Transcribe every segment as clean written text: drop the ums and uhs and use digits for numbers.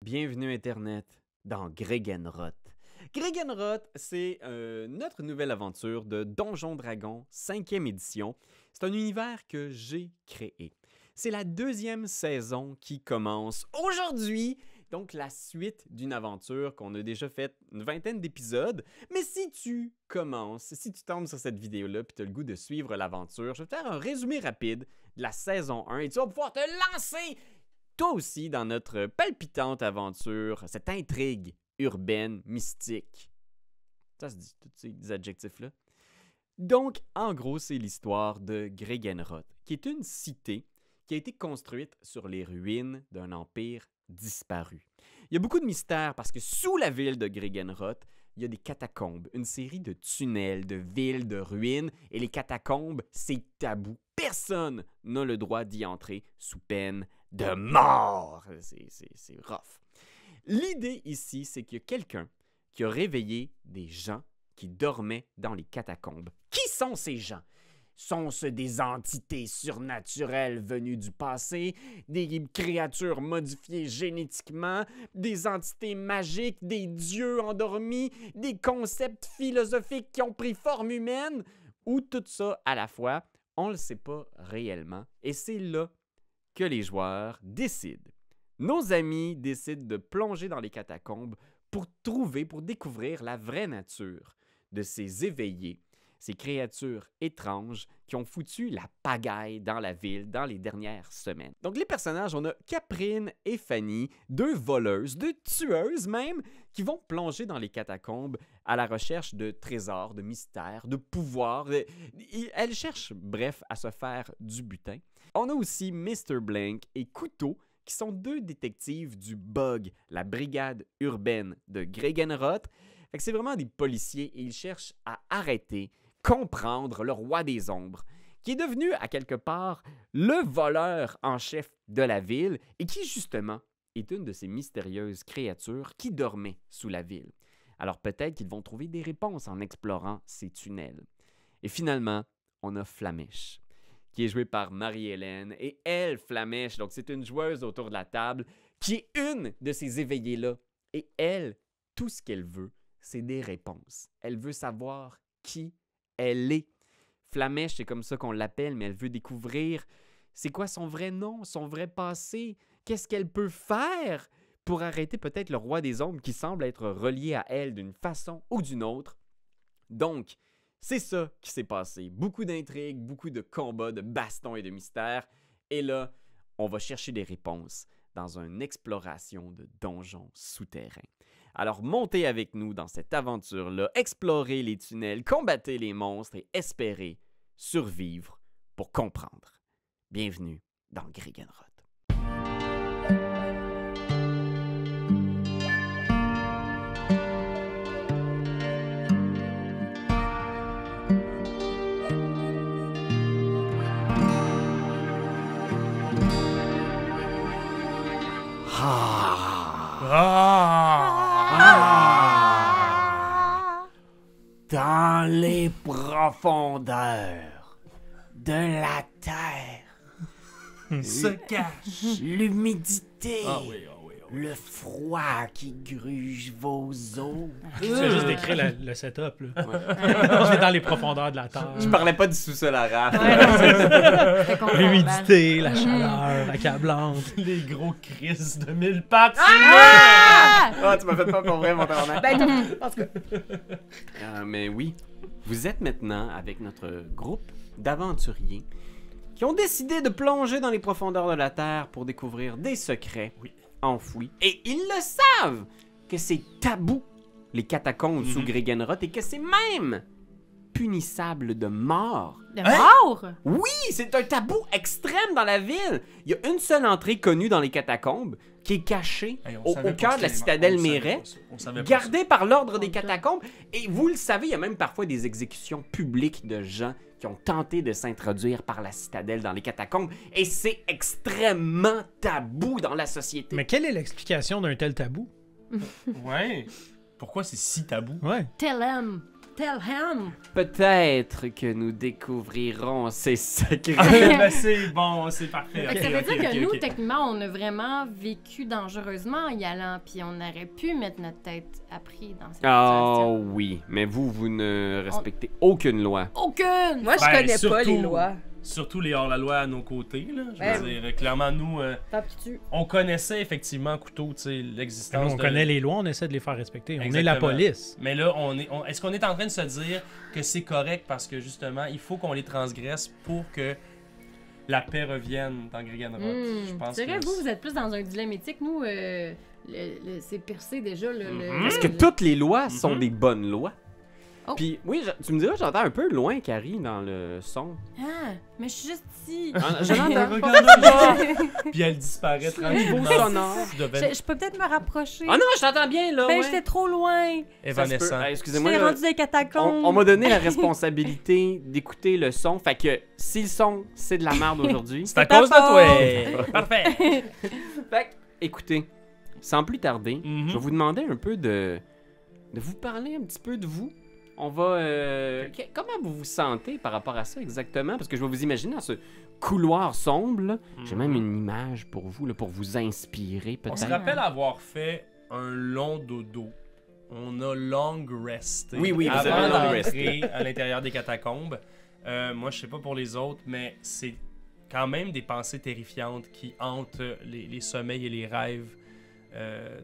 Bienvenue Internet dans Gregenroth. Gregenroth, c'est notre nouvelle aventure de Donjon Dragon 5e édition. C'est un univers que j'ai créé. C'est la 2e saison qui commence aujourd'hui, donc la suite d'une aventure qu'on a déjà faite une vingtaine d'épisodes. Mais si tu commences, si tu tombes sur cette vidéo-là et tu as le goût de suivre l'aventure, je vais te faire un résumé rapide de la saison 1 et tu vas pouvoir te lancer toi aussi dans notre palpitante aventure, cette intrigue urbaine, mystique. Ça se dit, tous ces adjectifs-là. Donc, en gros, c'est l'histoire de Gregenroth, qui est une cité qui a été construite sur les ruines d'un empire disparu. Il y a beaucoup de mystères parce que sous la ville de Gregenroth, il y a des catacombes, une série de tunnels, de villes, de ruines, et les catacombes, c'est tabou. Personne n'a le droit d'y entrer sous peine de mort. C'est rough. L'idée ici, c'est qu'il y a quelqu'un qui a réveillé des gens qui dormaient dans les catacombes. Qui sont ces gens? Sont-ce des entités surnaturelles venues du passé, des créatures modifiées génétiquement, des entités magiques, des dieux endormis, des concepts philosophiques qui ont pris forme humaine, ou tout ça à la fois? On ne le sait pas réellement, et c'est là que les joueurs décident. Nos amis décident de plonger dans les catacombes pour découvrir la vraie nature de ces éveillés, ces créatures étranges qui ont foutu la pagaille dans la ville dans les dernières semaines. Donc les personnages, on a Caprine et Fanny, deux voleuses, deux tueuses même, qui vont plonger dans les catacombes à la recherche de trésors, de mystères, de pouvoirs. Elles cherchent, bref, à se faire du butin. On a aussi Mr. Blank et Couteau, qui sont deux détectives du BUG, la brigade urbaine de Gregenroth. Fait que c'est vraiment des policiers et ils cherchent à arrêter, comprendre le roi des ombres, qui est devenu à quelque part le voleur en chef de la ville et qui justement est une de ces mystérieuses créatures qui dormait sous la ville. Alors peut-être qu'ils vont trouver des réponses en explorant ces tunnels. Et finalement, on a Flamèche, qui est jouée par Marie-Hélène. Et elle, Flamèche, donc c'est une joueuse autour de la table, qui est une de ces éveillés-là. Et elle, tout ce qu'elle veut, c'est des réponses. Elle veut savoir qui elle est. Flamèche, c'est comme ça qu'on l'appelle, mais elle veut découvrir c'est quoi son vrai nom, son vrai passé, qu'est-ce qu'elle peut faire pour arrêter peut-être le roi des ombres qui semble être relié à elle d'une façon ou d'une autre. Donc, c'est ça qui s'est passé. Beaucoup d'intrigues, beaucoup de combats, de bastons et de mystères. Et là, on va chercher des réponses dans une exploration de donjons souterrains. Alors, montez avec nous dans cette aventure-là, explorez les tunnels, combattez les monstres et espérez survivre pour comprendre. Bienvenue dans Gregenroth. Dans les profondeurs de la terre se cache l'humidité, le froid qui gruge vos os. Tu as juste décrit le setup, là. Je vais dans les profondeurs de la terre. Je parlais pas du sous-sol à raf. L'humidité, la chaleur, accablante. Les gros crises de 1000 pattes. Ah, tu m'as fait pas pour vrai, mon tabarnak. En tout cas. Mais oui, vous êtes maintenant avec notre groupe d'aventuriers qui ont décidé de plonger dans les profondeurs de la Terre pour découvrir des secrets enfouis. Et ils le savent que c'est tabou, les catacombes sous Gregenroth, et que c'est même punissable de mort. De mort? Oui, c'est un tabou extrême dans la ville. Il y a une seule entrée connue dans les catacombes qui est cachée au cœur de la citadelle Méret, gardée par l'ordre des catacombes. Et vous le savez, il y a même parfois des exécutions publiques de gens qui ont tenté de s'introduire par la citadelle dans les catacombes. Et c'est extrêmement tabou dans la société. Mais quelle est l'explication d'un tel tabou? Ouais. Pourquoi c'est si tabou? Ouais. Tell him. tell him. Peut-être que nous découvrirons ces secrets. Ben, c'est bon, c'est parfait. Fait que ça ok, veut ok, dire que ok, nous, ok. techniquement, on a vraiment vécu dangereusement en y allant, puis on aurait pu mettre notre tête à prix dans cette situation. Oh oui, mais vous ne respectez aucune loi. Aucune! Moi, je Ben, connais pas surtout- les lois. Surtout les hors-la-loi à nos côtés, là. Je Ouais. veux dire, clairement, nous, Tant pis tu. on connaissait effectivement Couteau, tu sais, l'existence On de... connaît les lois, on essaie de les faire respecter. On est Exactement. la police. Mais là, est-ce qu'on est en train de se dire que c'est correct parce que, justement, il faut qu'on les transgresse pour que la paix revienne dans Gregenrod? Je pense C'est vrai, que... vous êtes plus dans un dilemme éthique. Nous, c'est percé déjà. Est-ce que toutes les lois sont Mhm. des bonnes lois? Oh. Puis, oui, tu me diras, j'entends un peu loin, Carrie, dans le son. Ah, mais je suis juste ici. Je l'entends. Regarde-la! Puis elle disparaît tranquillement. Niveau sonore. Je peux peut-être me rapprocher. Ah non, je t'entends bien, là, Ben, ouais. j'étais trop loin. Ça se peut. Évanescent. Excusez-moi, J'étais là, rendu dans les catacombes. on m'a donné la responsabilité d'écouter le son. Fait que si le son, c'est de la merde aujourd'hui. C'est à ta cause de toi! Parfait! Fait que, écoutez, sans plus tarder, Mhm. je vais vous demander un peu de vous parler un petit peu de vous. On va... comment vous vous sentez par rapport à ça exactement? Parce que je vais vous imaginer dans ce couloir sombre. Là. J'ai même une image pour vous, là, pour vous inspirer On se peut-être. rappelle avoir fait un long dodo. On a long resté. Oui, oui, vous avez avant long d'entrer à l'intérieur des catacombes. Moi, je sais pas pour les autres, mais c'est quand même des pensées terrifiantes qui hantent les sommeils et les rêves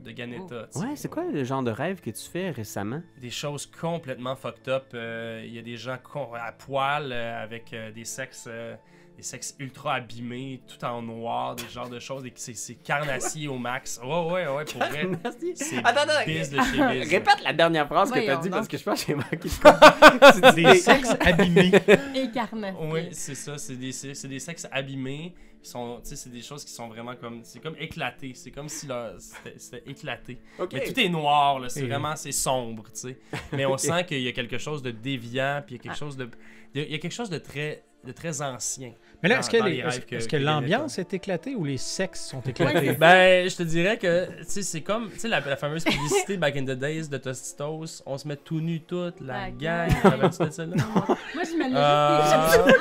de Ganeta. tu sais. Ouais, c'est quoi le genre de rêve que tu fais récemment? Des choses complètement fucked up. Il y a des gens à poil avec des sexes ultra abîmés, tout en noir, des genres de choses. C'est carnassier au max. Ouais, pour vrai. Merci. C'est Attends, biz de chez biz. Répète la dernière phrase que Voyons t'as dit donc. parce que je pense que j'ai manqué de quoi. Des sexes abîmés. Incarné. Oui, c'est ça. C'est des sexes abîmés. C'est des choses qui sont vraiment comme... C'est comme éclaté. C'est comme si c'était éclaté. Ok. Mais tout est noir, là. C'est Et- vraiment... C'est sombre, tu sais. Mais on sent qu'il y a quelque chose de déviant, puis il y a quelque chose de... Il y a quelque chose de très ancien. Mais là, Dans- est-ce que, dans les- les rêves est-ce que que l'ambiance est éclatée ou les sexes sont éclatés? Ben, je te dirais que, tu sais, c'est comme, tu sais, la fameuse publicité Back in the Days de Tostitos, on se met tout nu toute, la La gang, gang. t'avais-tu de celle-là? Moi, je me l'ai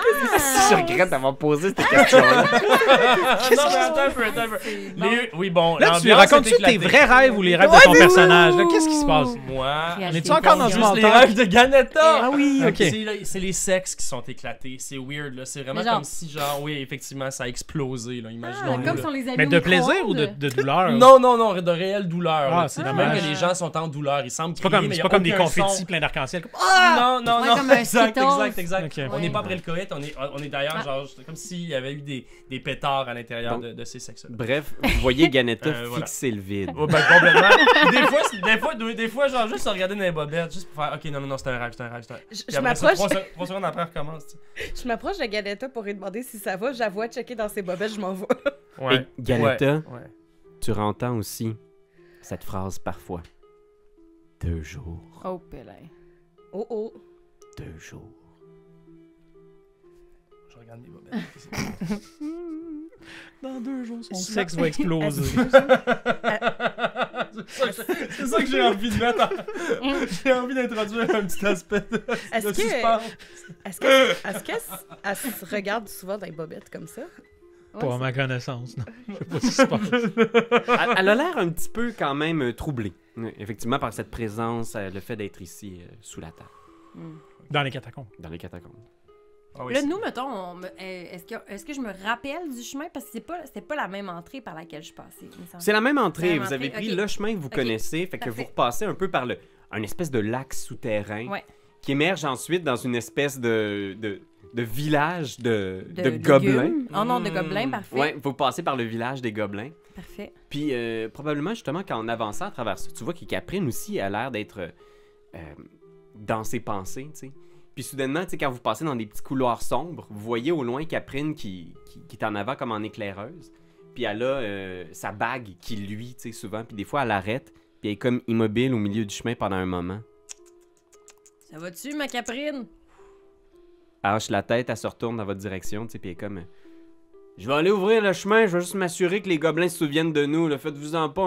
Je regrette d'avoir posé cette question-là. Non, mais attends un peu. Oui, bon, Là, tu l'ambiance racontes-tu est tes éclatée. vrais rêves ou les rêves de ton personnage? là? Qu'est-ce qui se passe? Moi, On est-tu encore dans juste du les mental? rêves de Ganetta! Ah oui, ok. C'est les sexes qui sont éclatés, c'est weird, là. C'est vraiment Mais genre- comme si, genre, oui, effectivement, ça a explosé, là, Ah, imaginons-nous. comme là. si on les avait Mais au de plaisir ou micro-ondes. de douleur? Non, de réelle douleur. Ah, là. c'est Tu sais, dommage. même que les gens sont en douleur, ils semblent C'est pas crier, comme, mais c'est y pas a comme des aucun confettis son. plein d'arc-en-ciel. Non, Ouais, comme un exact. Skittles. Ok. On n'est pas Ouais. après le coït, on est d'ailleurs, Ah. genre, c'est comme s'il y avait eu des pétards à l'intérieur Donc- de ces sexes-là. Bref, vous voyez Ganetta Voilà. fixer le vide. Oh, ben, complètement. Des fois, genre, juste regarder dans les bobettes, juste pour faire, ok, non, c'est un rêve. Je Puis après ça, m'approche 3 secondes après, on recommence. tu sais. je m'approche de Ganetta pour lui demander si ça va. J'avoue à checker dans ses bobettes, je m'en vais. Ouais. Et Ganetta, Ouais. tu entends aussi cette phrase parfois. 2 jours. Oh, pélin. Oh oh. 2 jours. Je regarde mes bobettes. Dans 2 jours, son Je sexe m'en- va exploser. C'est ça que j'ai envie de mettre. J'ai envie d'introduire un petit aspect de Est-ce que- suspense. Est-ce qu'elle se regarde souvent dans les bobettes comme ça? Pas à ma connaissance, non. Je sais pas ce qui se passe. Elle a l'air un petit peu quand même troublée. Effectivement, par cette présence, le fait d'être ici, sous la table, Dans les catacombes. dans les catacombes. Ah oui, Là, c'est- nous, mettons, est-ce que je me rappelle du chemin? Parce que c'était pas la même entrée par laquelle je passais. il me semble. C'est la même entrée. La même Vous avez entrée, pris ok. le chemin que vous Ok. connaissez, fait que Parfait. vous repassez un peu par un espèce de lac souterrain Ouais. qui émerge ensuite dans une espèce de village de De gobelins. légumes. Oh non, de gobelins, parfait. Ouais, vous passez par le village des gobelins. Parfait. Puis probablement justement qu'en avançant à travers ça, tu vois que Caprine aussi a l'air d'être dans ses pensées, tu sais. Puis soudainement, tu sais, quand vous passez dans des petits couloirs sombres, vous voyez au loin Caprine qui est en avant comme en éclaireuse. Puis elle a sa bague qui luit, tu sais, souvent. Puis des fois, elle arrête, puis elle est comme immobile au milieu du chemin pendant un moment. Ça va-tu, ma Caprine? Elle hoche la tête, elle se retourne dans votre direction, tu sais, puis elle est comme... je vais aller ouvrir le chemin, je vais juste m'assurer que les gobelins se souviennent de nous, là. Faites-vous-en pas,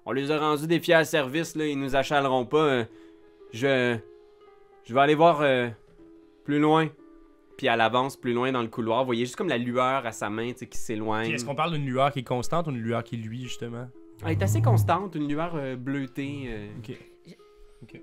on les a rendus des fiers services, là, ils nous achaleront pas. Je Je vais aller voir plus loin. Puis elle avance plus loin dans le couloir. Vous voyez juste comme la lueur à sa main, tu sais, qui s'éloigne. Puis est-ce qu'on parle d'une lueur qui est constante ou d'une lueur qui luit, justement? Elle est assez constante, une lueur bleutée. Ok.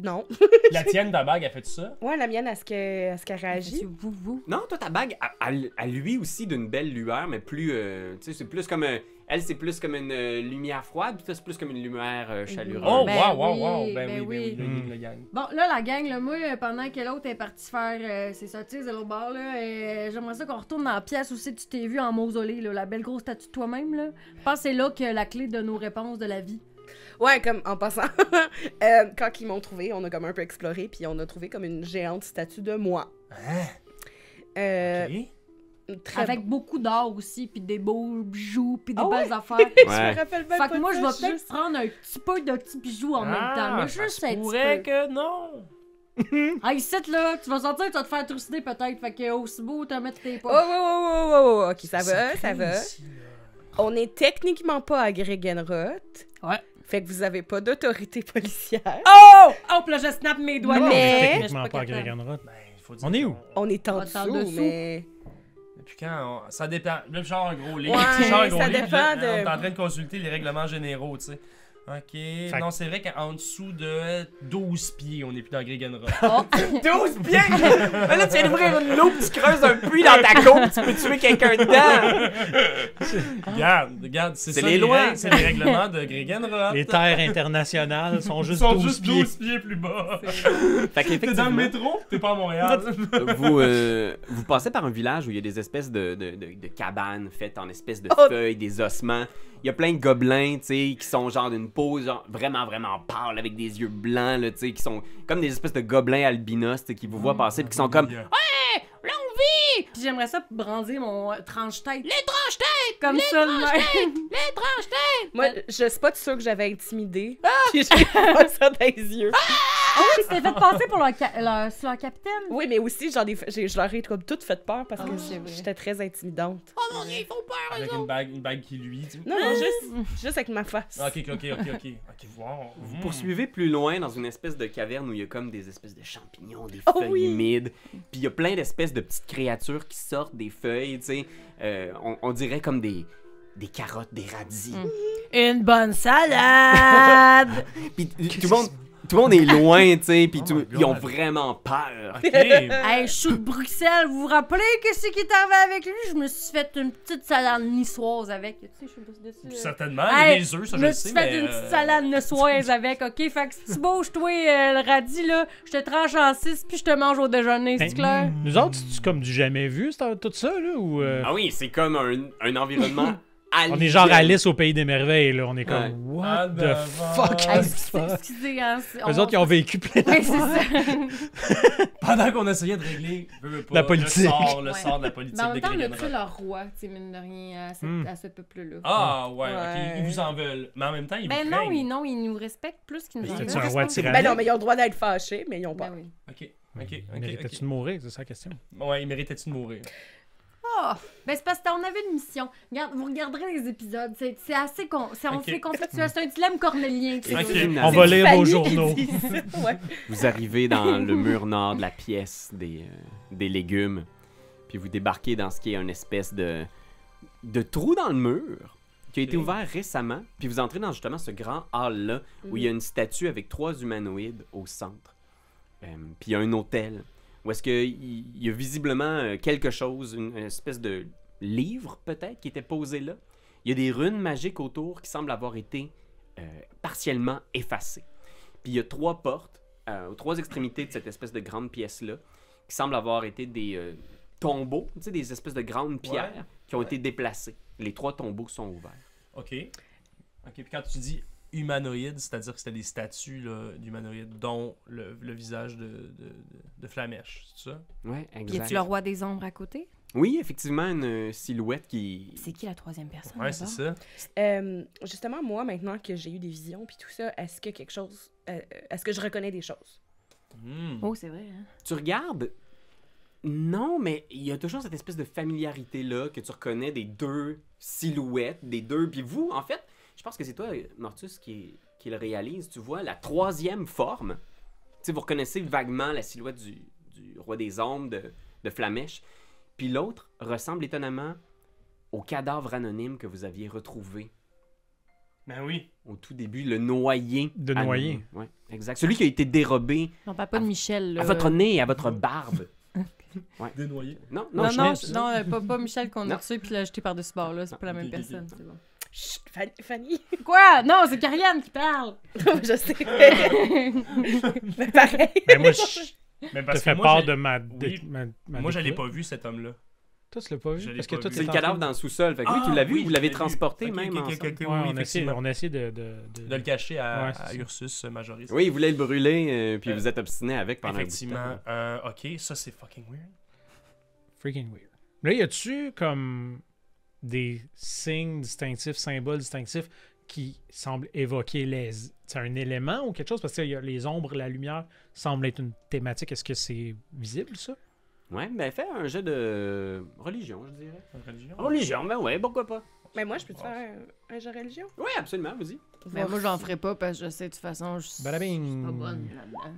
Non. La tienne, ta bague, elle fait ça? Ouais, la mienne, est-ce qu'elle réagit? C'est vous. Non, toi, ta bague, elle luit aussi d'une belle lueur, mais plus... tu sais, c'est plus comme... elle, c'est plus comme une lumière froide, puis toi, c'est plus comme une lumière chaleureuse. Oh, Ben wow. oui, Ben ben oui, oui. le gang. Bon, là, la gang, là, moi, pendant que l'autre est parti faire ses sottises de l'autre bord, là, j'aimerais ça qu'on retourne dans la pièce où tu t'es vu en mausolée, là, la belle grosse statue de toi-même, là. Je pense que c'est là que la clé de nos réponses de la vie. Ouais, comme en passant, quand ils m'ont trouvé, on a comme un peu exploré, puis on a trouvé comme une géante statue de moi. Hein? Ok. Très Avec beaucoup d'or aussi, puis des beaux bijoux, puis des Ah belles affaires. Je Ouais. me rappelle même Fait pas que moi, de je ça, vais peut-être juste- prendre un petit peu de petits bijoux en même temps. Mais ça juste se un petit pourrait peu. que non. Ah, ici, là, tu vas sortir, tu vas te faire trucider peut-être. Fait que aussi beau te mettre tes Oh, poches. oh, ok, ça va, craint ça va. ici, là. On est techniquement pas à Gregenroth. Ouais. Fait que vous avez pas d'autorité policière. Oh! Oh, puis là, je snap mes doigts. Non, de mais- je suis Techniquement pas à capable. Gregenroth. Ben, il faut dire On est qu'on- où? On est en On est en dessous, dessous. mais... Depuis quand? Ça dépend. Là, genre un gros livre. Ouais, Genre un gros ça livre, dépend là, de- On est en train de consulter les règlements généraux, tu sais. Ok. Non, c'est vrai qu'en dessous de 12 pieds, on n'est plus dans Gregenroth. 12 pieds! Mais là, tu viens d'ouvrir une loupe, tu creuses un puits dans ta côte, tu peux tuer quelqu'un dedans! Regarde, c'est C'est ça les lois. règles, c'est les règlements de Gregenroth. Les terres internationales sont Ils juste sont 12 juste pieds. 12 pieds plus bas. Fait T'es dans qu'effectivement, le métro, t'es pas à Montréal. vous passez par un village où il y a des espèces de cabanes faites en espèces de Oh. feuilles, des ossements. Il y a plein de gobelins, tu sais, qui sont genre d'une peau genre vraiment, vraiment pâle, avec des yeux blancs, là, tu sais, qui sont comme des espèces de gobelins albinos, tu sais, qui vous voient passer, puis qui sont comme... Puis j'aimerais ça brandir mon tranche-tête. Les tranche-têtes! Comme ça, de même. Les tranche-têtes! Moi, je suis pas sûre que j'avais intimidé. Puis j'ai pas ça dans les yeux. Ah oui, tu t'es fait passer pour sur leur capitaine. Oui, mais aussi, je leur ai comme toutes fait peur parce que Ah, c'est vrai. j'étais très intimidante. Oh mon dieu, ils font peur, Avec une bague qui luit, tu sais. Non, non, juste avec ma face. Ok, wow. Vous poursuivez plus loin dans une espèce de caverne où il y a comme des espèces de champignons, des Oh feuilles oui! humides. Puis il y a plein d'espèces de petites créatures qui sortent des feuilles, tu sais. On dirait comme des carottes, des radis. Une bonne salade! Puis tout le monde est loin, tu sais, puis Oh my ils ont God. vraiment peur. Ok. Hey, je suis de Bruxelles, vous vous rappelez qu'est-ce qui est arrivé avec lui? Je me suis fait une petite salade niçoise avec. Tu sais, je suis dessus. Certainement, Hey, les œufs, ça je je me le sais, suis fait mais... une petite salade niçoise avec, ok? Fait que si tu bouges, toi, le radis, là, je te tranche en 6 puis je te mange au déjeuner, c'est Ben, clair? Nous autres, c'est comme du jamais vu, tout ça, là? Ou, Ah oui, c'est comme un environnement on est genre Alice au Pays des Merveilles, là. On est comme, Ouais. what What the the fuck? fuck? Hey, is this fuck? excusez, hein. Eux autres, ils ont vécu plein Ouais, de c'est ça. Pendant qu'on essayait de régler La politique. le sort de la politique Mais en de même temps, on a Gregenroth. tué leur roi, tu sais, mine de rien, à ce peuple-là. Ah, ouais, Ouais. ok, ils vous en veulent. Mais en même temps, ils Ben vous non, craignent. ils nous respectent plus qu'ils nous en C'était-tu veulent. un roi je pense. tyrannique? Ben non, mais ils ont le droit d'être fâchés, mais ils ont Ben peur. oui. Ok. Méritais-tu de mourir? C'est ça la question. Ouais, il méritait-tu de mourir? Ah! Ben c'est parce qu'on avait une mission. Regarde, vous regarderez les épisodes. C'est assez on Ok. fait conceptuel. C'est un dilemme cornélien. tu sais. Ok. On va lire Fanny vos qui journaux. dit ça, ouais. Vous arrivez dans le mur nord de la pièce des légumes, puis vous débarquez dans ce qui est une espèce de trou dans le mur qui a été Ok. ouvert récemment, puis vous entrez dans justement ce grand hall-là où il y a une statue avec 3 humanoïdes au centre. Puis il y a un hôtel où est-ce qu'il y a visiblement quelque chose, une espèce de livre peut-être qui était posé là. Il y a des runes magiques autour qui semblent avoir été partiellement effacées. Puis il y a 3 portes aux 3 extrémités de cette espèce de grande pièce-là qui semblent avoir été des tombeaux, tu sais, des espèces de grandes pierres Ouais. qui ont été déplacées. Les 3 tombeaux sont ouverts. Ok. Puis quand tu dis humanoïde, c'est-à-dire que c'était des statues là, d'humanoïdes, dont le visage de Flamèche, c'est ça? Ouais, Y exact. a-tu le roi des ombres à côté? Oui, effectivement, une silhouette qui... C'est qui la troisième personne? Ouais, c'est d'abord? ça. Justement, moi, maintenant que j'ai eu des visions puis tout ça, est-ce que quelque chose... est-ce que je reconnais des choses? Hmm. Oh, c'est vrai, hein? Tu regardes... Non, mais il y a toujours cette espèce de familiarité-là que tu reconnais des 2 silhouettes, des 2... Puis vous, en fait, je pense que c'est toi, Mortus, qui le réalise. Tu vois la 3e forme. Tu sais, vous reconnaissez vaguement la silhouette du roi des ombres de Flamèche. Puis l'autre ressemble étonnamment au cadavre anonyme que vous aviez retrouvé Ben oui. au tout début, le noyé. De anonyme. noyer. Ouais, exact. Celui qui a été dérobé On parle pas de Michel, là. à votre nez et à votre barbe. Dénoyé. Non, Non, je- non, je- pas Michel qu'on Non. a tué puis l'a jeté par-dessus bord, là. C'est pas la même ok, personne, c'est bon. Chut, Fanny. Quoi? Non, c'est Karianne qui parle! Je sais. Mais pareil. Ben, moi, je Mais te parce que fais moi, part je- de ma. Oui. ma Moi, je l'ai découverte. pas vu, cet homme-là. Toi, tu l'as pas Je vu? l'ai Parce que pas toi, vu. C'est le t'es cadavre en- dans le sous-sol. Fait que oui, Ah, tu l'as vu, oui, vous l'avez je l'ai vu. transporté Ok, même ok, ok, ensemble. ok, Ouais, oui, on, essaie, effectivement. on essaie de... De le cacher à Ouais, c'est ça. Ursus Majoris. Oui, il voulait le brûler, puis Euh, vous êtes obstiné avec pendant Effectivement. un bout de temps. Ok, ça, c'est fucking weird. Freaking weird. Là, y a-tu comme des signes distinctifs, symboles distinctifs qui semblent évoquer c'est un élément ou quelque chose? Parce que y a les ombres, la lumière semble être une thématique. Est-ce que c'est visible, ça? Ouais, ben fais un jeu de religion, je dirais. Religion? Religion, ben ouais, pourquoi pas. Mais moi, je peux te faire un jeu religion? Oui, absolument, vas-y. Ben, moi, j'en ferai pas parce que je sais, de toute façon, je suis pas Badabing. bonne là-dedans.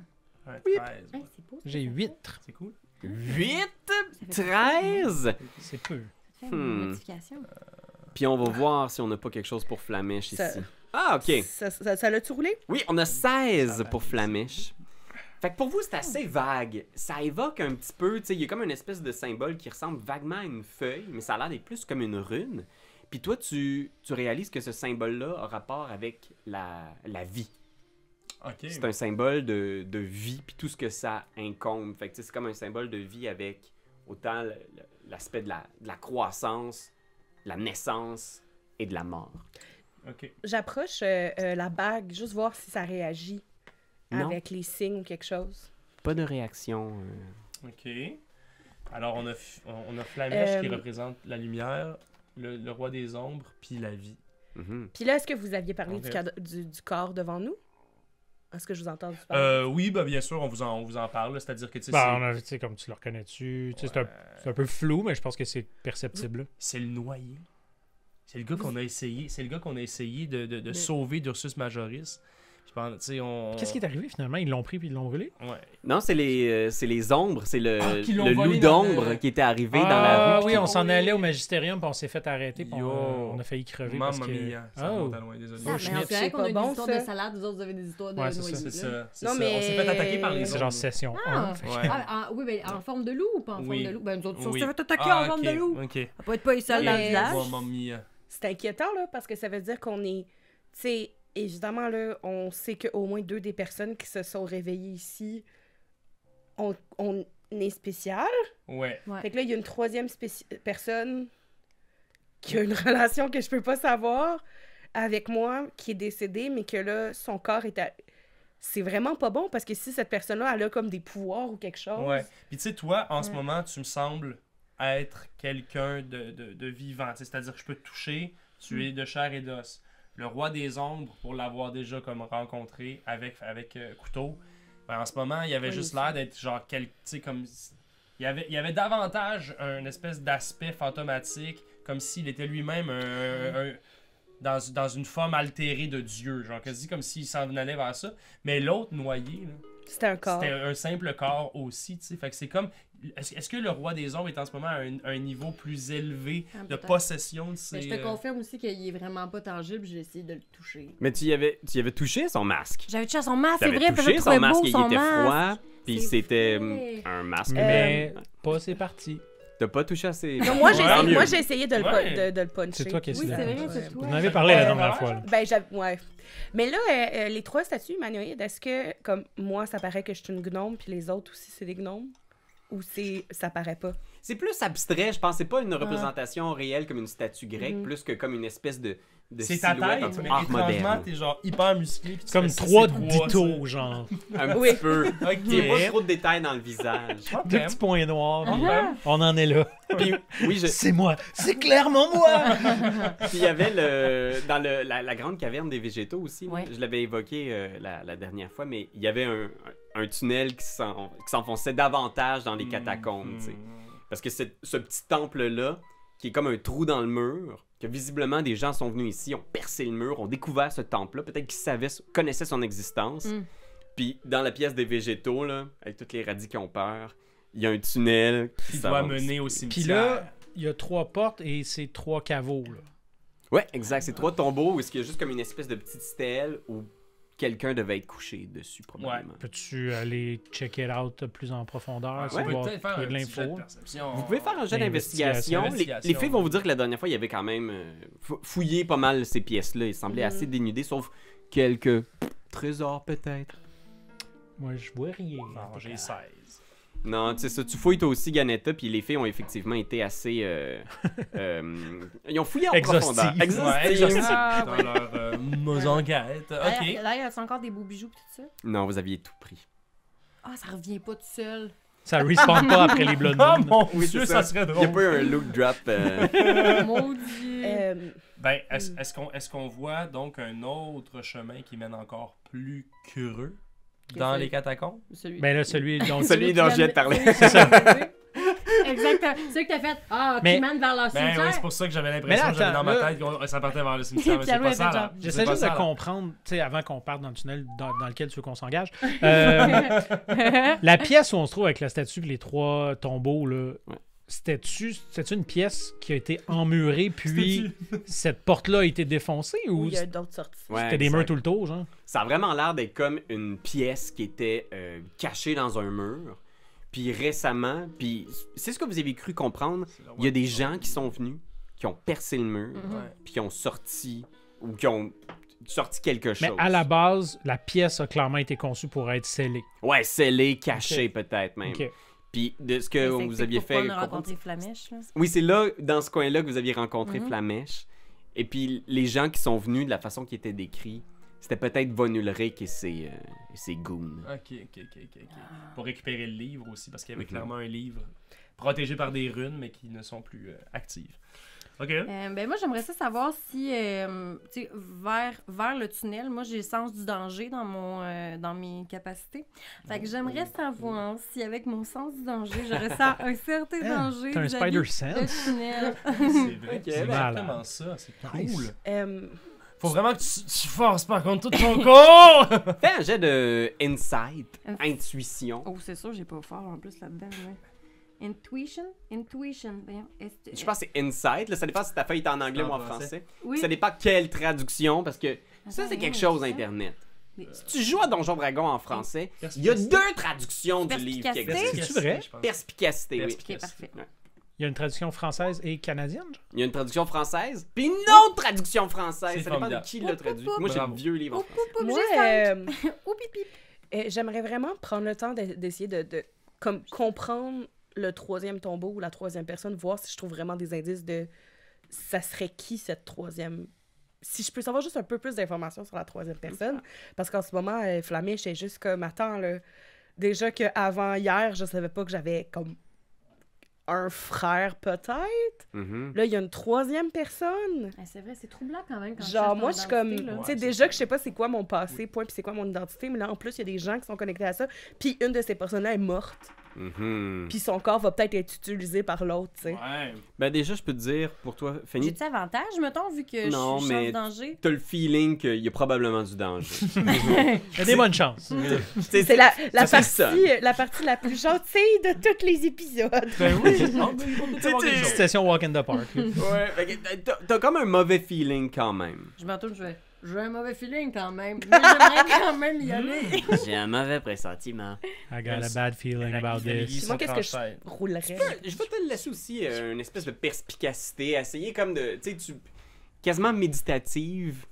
Ouais, Oui. 13. Hey, c'est beau, ça. J'ai 8. C'est cool. 8, 13. C'est peu. Ça fait une notification. Puis on va voir si on n'a pas quelque chose pour Flamèche Ça- ici. Ah, ok. Ça l'a-tu roulé? Oui, on a 16 pour Flamèche. Fait que pour vous, c'est assez vague. Ça évoque un petit peu, tu sais, il y a comme une espèce de symbole qui ressemble vaguement à une feuille, mais ça a l'air d'être plus comme une rune. Puis toi, tu réalises que ce symbole-là a rapport avec la vie. Ok. C'est un symbole de vie, puis tout ce que ça incombe. Fait que tu sais, c'est comme un symbole de vie avec autant l'aspect de la croissance, de la naissance et de la mort. Ok. J'approche la bague, juste voir si ça réagit Non. avec les signes ou quelque chose. Pas de réaction. Ok. Alors, on a Flamèche qui Euh, représente la lumière, le roi des ombres, puis la vie. Mhm. Puis là, est-ce que vous aviez parlé Ok. du corps devant nous? Est-ce que je vous entends parler? Oui, bah bien sûr, on vous en parle. là. C'est-à-dire que tu sais, Ben, tu sais, comme tu le reconnais-tu. Tu sais, Ouais. c'est un peu flou, mais je pense que c'est perceptible. là. c'est le noyé. C'est le gars qu'on a essayé. C'est le gars qu'on a essayé de sauver d'Ursus Majoris. Je pense, tu sais, on. Qu'est-ce qui est arrivé finalement? Ils l'ont pris puis ils l'ont brûlé? Ouais. Non, c'est les ombres, c'est qui l'ont le volé loup dans d'ombre le- qui était arrivé dans la rue. Oui, puis on qui- s'en allait au magistérium puis on s'est fait arrêter puis Yo. on a failli crever parce Mamma que... mia. Ça Oh. remonte à loin, désolé. Ah, mais Schnitt. on C'est dirait qu'on pas a bon, des histoires ça. de salade, vous autres, vous avez des histoires de Ouais, c'est noyer. ça. C'est là. ça. C'est Non, ça. mais- On s'est fait attaquer par les C'est ombres. genre session Ah. 1. fait que- Ouais. Oui, mais en forme de loup ou pas en Oui. forme de loup? Ben, nous autres, Oui. on s'est fait attaquer Ah, en forme ok, de loup. Ok. On peut être pas les seuls dans le Mais- village. Mamma mia. C'est inquiétant, là, parce que ça veut dire qu'on est... Tu sais, évidemment, là, on sait qu'au moins 2 des personnes qui se sont réveillées ici, on est spécial. Ouais. Ouais. Fait que là, il y a une 3e personne qui a une relation que je peux pas savoir avec moi, qui est décédée, mais que là, son corps est à... C'est vraiment pas bon, parce que si cette personne-là, elle a comme des pouvoirs ou quelque chose... Ouais. Puis tu sais, toi, en ce Ouais. moment, tu me sembles être quelqu'un de vivant. Tu sais, c'est-à-dire que je peux te toucher, tu es de chair et d'os. Le roi des ombres, pour l'avoir déjà comme rencontré avec Couteau, ben, en ce moment, il avait Oui, juste aussi. l'air d'être genre, tu sais, comme... Il y avait davantage un espèce d'aspect fantomatique, comme s'il était lui-même dans une forme altérée de Dieu, genre quasi comme s'il s'en allait vers ça. Mais l'autre noyé, là, C'était un corps. c'était un simple corps aussi, tu sais. Fait que c'est comme... Est-ce que le roi des ombres est en ce moment à un niveau plus élevé Ah, de peut-être. possession de Mais ses... je te confirme aussi qu'il est vraiment pas tangible, j'ai essayé de le toucher. Mais tu y avais touché son masque. J'avais touché à son masque, Tu c'est avais vrai, puis je touché le son trouvais masque, beau, il son était masque. froid, puis C'est c'était vrai. un masque. Mais pas c'est parti. T'as pas touché à ses... Non, moi, j'ai Ouais. essayé, Tant moi, mieux. j'ai essayé de le, Ouais. de le puncher. C'est toi qui as Oui, essayé. c'est vrai, c'est toi. Vous en avez parlé la Ouais. dernière fois. là. Ben, ouais. Mais là, les 3 statues humanoïdes, est-ce que, comme moi, ça paraît que je suis une gnome, puis les autres aussi, c'est des gnomes? Ou ça paraît pas? C'est plus abstrait, je pense. C'est pas une représentation réelle comme une statue grecque, Mhm. plus que comme une espèce de C'est ta silhouette tête, en mais art étrangement, moderne. t'es genre hyper musclé. puis tu Comme fais ça, 3 c'est trois, dittos, genre. Un Oui. petit peu. Ok. Il n'y a pas trop de détails dans le visage. ça. Deux Ok. petits points noirs. puis Ah. On en est là. Puis, oui, C'est moi. C'est clairement moi. Puis il y avait dans la grande caverne des végétaux aussi. là. Ouais. Je l'avais évoqué la dernière fois, mais il y avait un tunnel qui s'enfonçait davantage dans les catacombes. tu sais. Parce que ce petit temple-là, qui est comme un trou dans le mur, que visiblement des gens sont venus ici, ont percé le mur, ont découvert ce temple-là, peut-être qu'ils connaissaient son existence, Mm. Puis dans la pièce des végétaux, là, avec tous les radis qui ont peur, il y a un tunnel Qui doit mener au cimetière. Puis là, il y a 3 portes et c'est 3 caveaux. Là. Ouais, exact. C'est 3 tombeaux où il y a juste comme une espèce de petite stèle où quelqu'un devait être couché dessus, probablement. Peux-tu aller check it out plus en profondeur? On peut voir peut-être faire trouver un de petit jet de l'info? perception. Vous pouvez faire un jet D'investigation. d'investigation. Les filles vont vous dire que la dernière fois, il y avait quand même fouillé pas mal ces pièces-là. Ils semblaient assez dénudés, sauf quelques trésors peut-être. Moi, je vois rien. Non, j'ai 16. Non, tu sais ça, tu fouilles toi aussi, Ganetta, puis les filles ont effectivement été assez... ils ont fouillé en profondeur. Exhaustifs. Ouais, Exhaustifs. Ah, dans ouais. leur enquête. Ok. Là, il y a encore des beaux bijoux pis tout ça. Non, vous aviez tout pris. Ah, ça revient pas tout seul. Ça respawn pas après les Blood Oh Moon. mon Oui, dieu, c'est ça ça. serait Il n'y a drôle. pas eu un look drop. Maudit. Ben, est-ce qu'on voit donc un autre chemin qui mène encore plus creux dans c'est- les catacombes? Celui. Ben là, celui dont... Celui dont je viens de parler. C'est ça. Exactement. C'est que t'as fait. Ah, Mais- qui mène vers leur Ben cimetière. oui, c'est pour ça que j'avais Mais l'impression là, que j'avais dans ma attends, tête que ça partait vers le cimetière, mais c'est Pierre-Louis pas a ça fait là. genre. J'essaie C'est pas juste de ça, là. comprendre, tu sais, avant qu'on parte dans le tunnel dans lequel tu veux qu'on s'engage. La pièce où on se trouve avec la statue et les 3 tombeaux, là, Ouais. c'était-tu une pièce qui a été emmurée, puis cette porte-là a été défoncée, ou il y a d'autres sorties. Ouais, c'était des exact. murs tout le tour, genre? Ça a vraiment l'air d'être comme une pièce qui était cachée dans un mur. Puis récemment, puis c'est ce que vous avez cru comprendre, il y a des gens qui sont venus, qui ont percé le mur, Ouais. puis qui ont sorti, ou qui ont sorti quelque chose. Mais à la base, la pièce a clairement été conçue pour être scellée. Ouais, scellé, caché peut-être même. Ok. Puis de ce que Mais ça vous explique aviez pourquoi fait... on a comprendre- rencontré Flamèche, là. Oui, c'est là, dans ce coin-là, que vous aviez rencontré Mhm. Flamèche. Et puis les gens qui sont venus de la façon qui était décrit, c'était peut-être Von Ulrich et ses goons. Ok. Pour récupérer le livre aussi, parce qu'il y avait Mhm. clairement un livre protégé par des runes, mais qui ne sont plus actives. Ok. Ben moi, j'aimerais ça savoir si, tu sais, vers le tunnel, moi, j'ai le sens du danger dans mes capacités. Fait que j'aimerais savoir si, avec mon sens du danger, je ressens un certain danger T'as un vis-à-vis spider le sense? tunnel. C'est vrai, Ok, c'est malade. exactement ça. C'est Nice. cool. Faut vraiment que tu forces par contre tout ton corps! Fais un jet de insight, intuition. Oh, c'est sûr, j'ai pas fort en plus là-dedans. Ouais. Intuition? Voyons. Je pense que c'est insight. Là, ça dépend si ta feuille est en anglais En ou en français. français. Oui. Ça dépend quelle traduction, parce que ça, Attends, c'est quelque voyons, chose, ça. Internet. Mais- Si tu joues à Donjon Dragon en français, il y a 2 traductions du livre qui Perspicacité? existent. C'est-tu vrai? Je pense. Perspicacité, oui. Ok, parfait. Il y a une traduction française et canadienne, genre? Il y a une traduction française, puis une autre traduction française. C'est Ça dépend de formidable. qui l'a traduit. Oup, oup, Moi, j'ai bravo. le vieux livre en français. Moi, Ou pipi. j'aimerais vraiment prendre le temps d'essayer de comme, comprendre le 3e tombeau ou la 3e personne, voir si je trouve vraiment des indices de ça serait qui cette 3e. Si je peux savoir juste un peu plus d'informations sur la 3e personne, parce qu'en ce moment, Flamèche est juste comme, attends, là, déjà qu'avant hier, je savais pas que j'avais comme un frère peut-être. Mhm. Là, il y a une 3e personne. Ah, c'est vrai, c'est troublant quand même. Quand tu Genre, cherches moi, ton je suis comme. identité, là. Tu sais, Ouais, déjà c'est que je sais pas c'est quoi mon passé, point, puis c'est quoi mon identité, mais là, en plus, il y a des gens qui sont connectés à ça. Puis une de ces personnes-là est morte. Mhm. Puis son corps va peut-être être utilisé par l'autre, tu sais. Ouais. Ben déjà, je peux te dire, pour toi, Fanny, J'ai-tu avantage, mettons, vu que Non, je suis mais- en danger? t'as le feeling qu'il y a probablement du danger. Il y a des bonnes chances. C'est la ça, c'est ça. partie la plus gentille de tous les épisodes. Ben oui. tu- Citation Walk in the Park. là. Ouais, fait que t'as comme un mauvais feeling quand même. Je m'entoure, je vais. J'ai un mauvais feeling quand même, mais j'aimerais quand même y aller. J'ai un mauvais pressentiment. I got a bad feeling about this. Moi, qu'est-ce que je roulerais? Je vais te laisser aussi une espèce de perspicacité, essayer comme de, tu sais, quasiment méditative.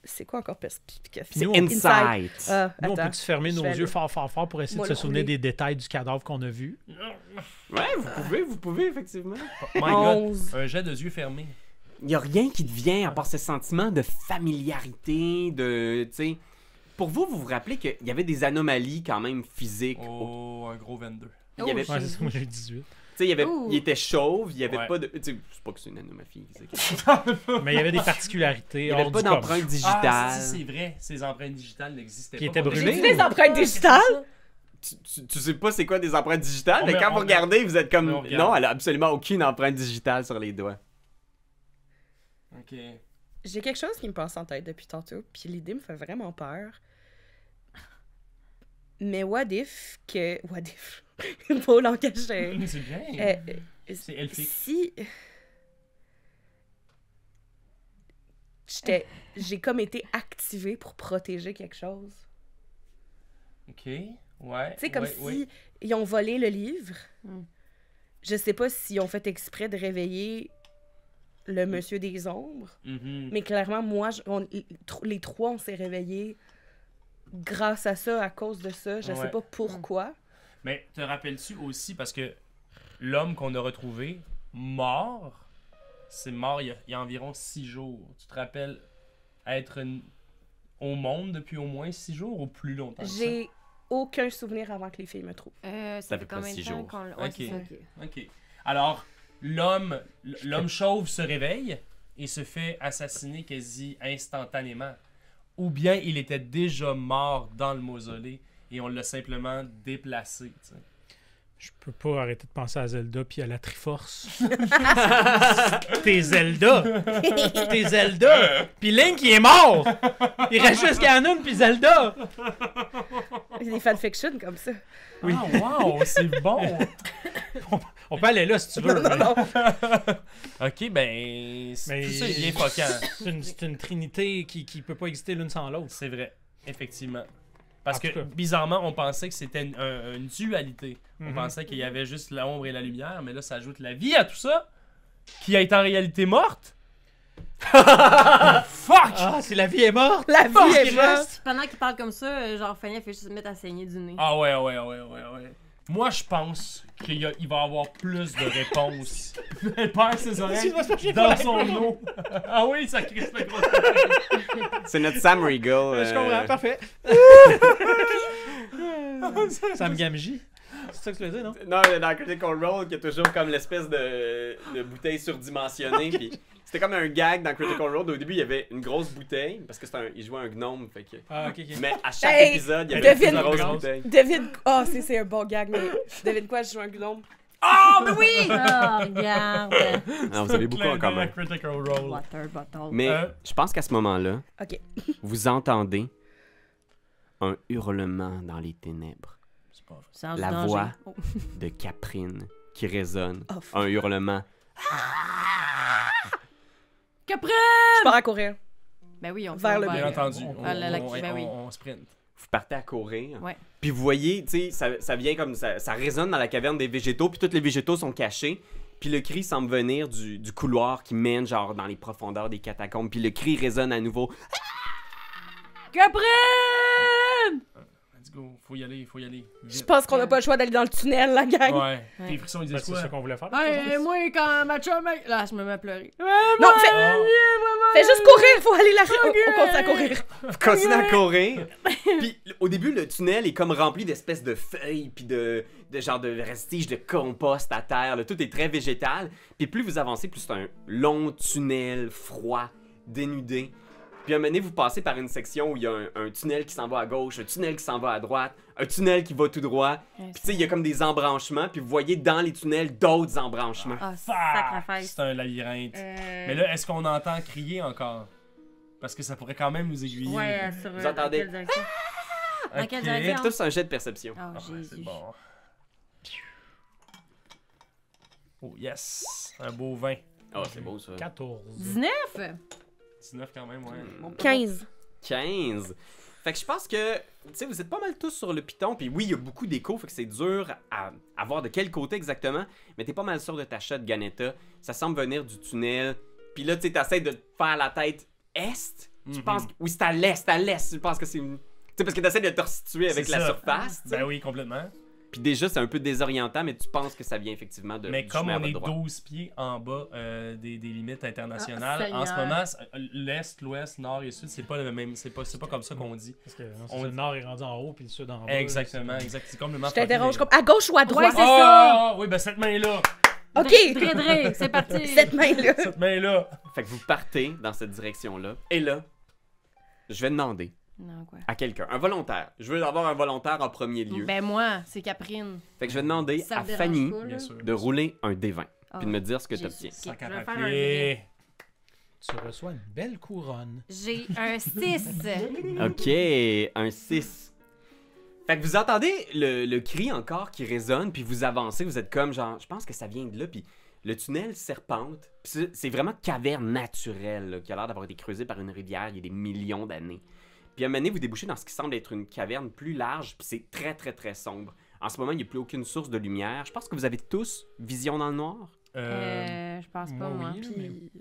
C'est quoi encore perspicacité? Nous, C'est on- insight. Ah, Nous, on attends. peut-tu fermer je nos vais yeux aller. fort, fort, fort pour essayer Moi, de se le souvenir rouler. des détails du cadavre qu'on a vu? Ouais, vous pouvez, effectivement. My God. 11. Un jet de yeux fermés. Il y a rien qui te vient à part ce sentiment de familiarité, de, tu sais. Pour vous, vous vous rappelez qu'il y avait des anomalies quand même physiques. Oh, un gros 22. Il y avait, Ouais, c'est ça, moi j'ai 18. tu sais, il y avait, Ouh. il était chauve, il y avait Ouais. pas de, tu sais, c'est pas que c'est une anomalie. c'est- Mais il y avait des particularités. Il y avait hors pas du commun. d'empreinte Ah, digitale. si, c'est vrai. Ces empreintes digitales n'existaient Qui pas. étaient pour brûlées. les- J'ai des empreintes digitales. Tu sais pas c'est quoi des empreintes digitales, On mais met- quand on vous regardez, vous êtes comme, on regarde. non, elle a absolument aucune empreinte digitale sur les doigts. Ok. J'ai quelque chose qui me passe en tête depuis tantôt, puis l'idée me fait vraiment peur. Mais what if que... What if? Beau langage. C'est bien. C'est elfique. Si... J'ai comme été activée pour protéger quelque chose. OK, ouais. Tu sais, comme ouais, si ouais. ils ont volé le livre. Mm. Je sais pas s'ils ont fait exprès de réveiller le Monsieur des Ombres, Mhm. mais clairement, moi, les trois, on s'est réveillés grâce à ça, à cause de ça. Je sais Ouais. pas pourquoi. Mais te rappelles-tu aussi, parce que l'homme qu'on a retrouvé, mort, c'est mort il y a environ 6 jours. Tu te rappelles être au monde depuis au moins 6 jours ou plus longtemps que ça? J'ai aucun souvenir avant que les filles me trouvent. Ça fait fait pas combien de 6 temps jours. qu'on... Ouais, Ok. c'est ça. OK. Alors, l'homme chauve se réveille et se fait assassiner quasi instantanément. Ou bien il était déjà mort dans le mausolée et on l'a simplement déplacé. Tu sais. Je peux pas arrêter de penser à Zelda puis à la Triforce. T'es Zelda! T'es Zelda! Puis Link, il est mort! Il reste juste Ganon puis Zelda! Il y a des fanfictions comme ça. Oui. Ah, wow, c'est bon! On peut aller là si tu veux. Non, non. Ok, ben, Mais- tout ça est bien foquant. C'est une trinité qui peut pas exister l'une sans l'autre. C'est vrai, effectivement. Parce En tout que, cas. bizarrement, on pensait que c'était une dualité. On Mhm. pensait qu'il y avait juste l'ombre et la lumière, mais là, ça ajoute la vie à tout ça, qui a été en réalité morte. Fuck! Ah, si la vie est morte! La vie Fuck, est il morte. reste! Pendant qu'il parle comme ça, genre, Fanny, elle fait juste se mettre à saigner du nez. Ah ouais. Moi, je pense qu'il va y avoir plus de réponses. Elle perd ses oreilles Excuse-moi, c'est parce que j'ai dans pas son la- eau. Ah oui, ça crisse le gros. C'est notre Sam Riegel. Je comprends, parfait. Sam Gamgee. C'est ça que tu veux dire, non? Non, dans Critical Role, il y a toujours comme l'espèce de bouteille surdimensionnée. Puis c'était comme un gag dans Critical Role. Au début, il y avait une grosse bouteille parce que il jouait un gnome. Fait que... Ah, ok, ok. Mais à chaque Hey, épisode, il y avait devine- une grosse grosse. bouteille. Devine... Oh, c'est un bon gag, mais devine quoi, je joue un gnome. Ah, mais oui! Oh, regarde. Alors, vous avez beaucoup en Clin d'œil à commun. Critical Role. Water bottle. Mais je pense qu'à ce moment-là, OK. vous entendez un hurlement dans les ténèbres. C'est pas vrai. Sens du La danger. voix Oh. de Caprine qui résonne. Oh, fuck. Un hurlement. Capri! Je pars à courir. Ben oui, on Vers le Bien Ouais. entendu. Ah, ben oui. On sprint. Vous partez à courir. Ouais. Puis vous voyez, tu sais, ça vient comme ça résonne dans la caverne des végétaux, puis tous les végétaux sont cachés. Puis le cri semble venir du couloir qui mène genre dans les profondeurs des catacombes. Puis le cri résonne à nouveau. Capri! Let's go. Faut y aller. Je Vite. pense qu'on n'a pas le choix d'aller dans le tunnel, la gang. Ouais. Ouais. Tes frissons, ils Ben, disent c'est quoi? ça qu'on voulait faire. Ben, moi, quand ma chum... Là, je me mets à pleurer. Non, fais juste courir, faut aller là. On continue à courir. Vous continuez à courir. Puis au début, le tunnel est comme rempli d'espèces de feuilles, puis de genre de vestiges de compost à terre. Là. Tout est très végétal. Puis plus vous avancez, plus c'est un long tunnel froid, dénudé. Puis à un moment donné, vous passez par une section où il y a un tunnel qui s'en va à gauche, un tunnel qui s'en va à droite, un tunnel qui va tout droit. Puis tu sais, il y a comme des embranchements, puis vous voyez dans les tunnels d'autres embranchements. Ah, Fuck! sacrifice. C'est un labyrinthe. Mais là, est-ce qu'on entend crier encore? Parce que ça pourrait quand même nous aiguiller. Ouais, sur... Vous entendez? quelle direction? Dans quelle Ok. direction? Faites tous un jet de perception. Oh, Ah, ouais, Jésus. c'est bon. Oh yes! Un beau 20. Oh, c'est beau ça. 14. 19? 19 quand même, ouais. 15. 15. Fait que je pense que, tu sais, vous êtes pas mal tous sur le piton, puis oui, il y a beaucoup d'échos, fait que c'est dur à voir de quel côté exactement, mais t'es pas mal sûr de ta shot, Ganetta. Ça semble venir du tunnel, puis là, tu sais, t'essaies de te faire la tête est. Tu Mhm. penses que, oui, c'est à l'est, je pense que c'est... Tu sais, parce que t'essaies de te resituer avec C'est la ça. surface, tu sais. Ben oui, complètement. Puis déjà, c'est un peu désorientant, mais tu penses que ça vient effectivement de Mais du comme chemin à on votre est droite. 12 pieds en bas des limites internationales, Ah, en ce Seigneur. moment, l'est, l'ouest, nord et sud, c'est pas le même, c'est pas comme ça qu'on dit. Parce que non, On- le nord est rendu en haut, puis le sud en bas. Exactement, exact. C'est complètement Je t'interromps, je fucké, comprends. À gauche ou à droite? Ouais, c'est ça. Ah, oui, ben cette main-là! OK. Dré, c'est parti. Cette main-là. Cette main-là! Fait que vous partez dans cette direction-là, et là, je vais demander Non, quoi. à quelqu'un, un volontaire. Je veux avoir un volontaire en premier lieu. Ben moi, c'est Caprine. Fait que je vais demander Ça à me dérange Fanny pas, là. Bien sûr. de rouler un D20, Ah, puis de me dire ce que tu j'ai obtiens. su. Sans Ok, je vais carapace. faire un vrai. Tu reçois une belle couronne. J'ai un 6. Ok, un 6. Fait que vous entendez le cri encore qui résonne, puis vous avancez, vous êtes comme genre, je pense que ça vient de là, puis le tunnel serpente, puis c'est vraiment caverne naturelle, là, qui a l'air d'avoir été creusée par une rivière il y a des millions d'années. Puis à un moment donné, vous débouchez dans ce qui semble être une caverne plus large, puis c'est très très très sombre. En ce moment, il n'y a plus aucune source de lumière. Je pense que vous avez tous vision dans le noir. Je pense pas, moi. oui, Puis...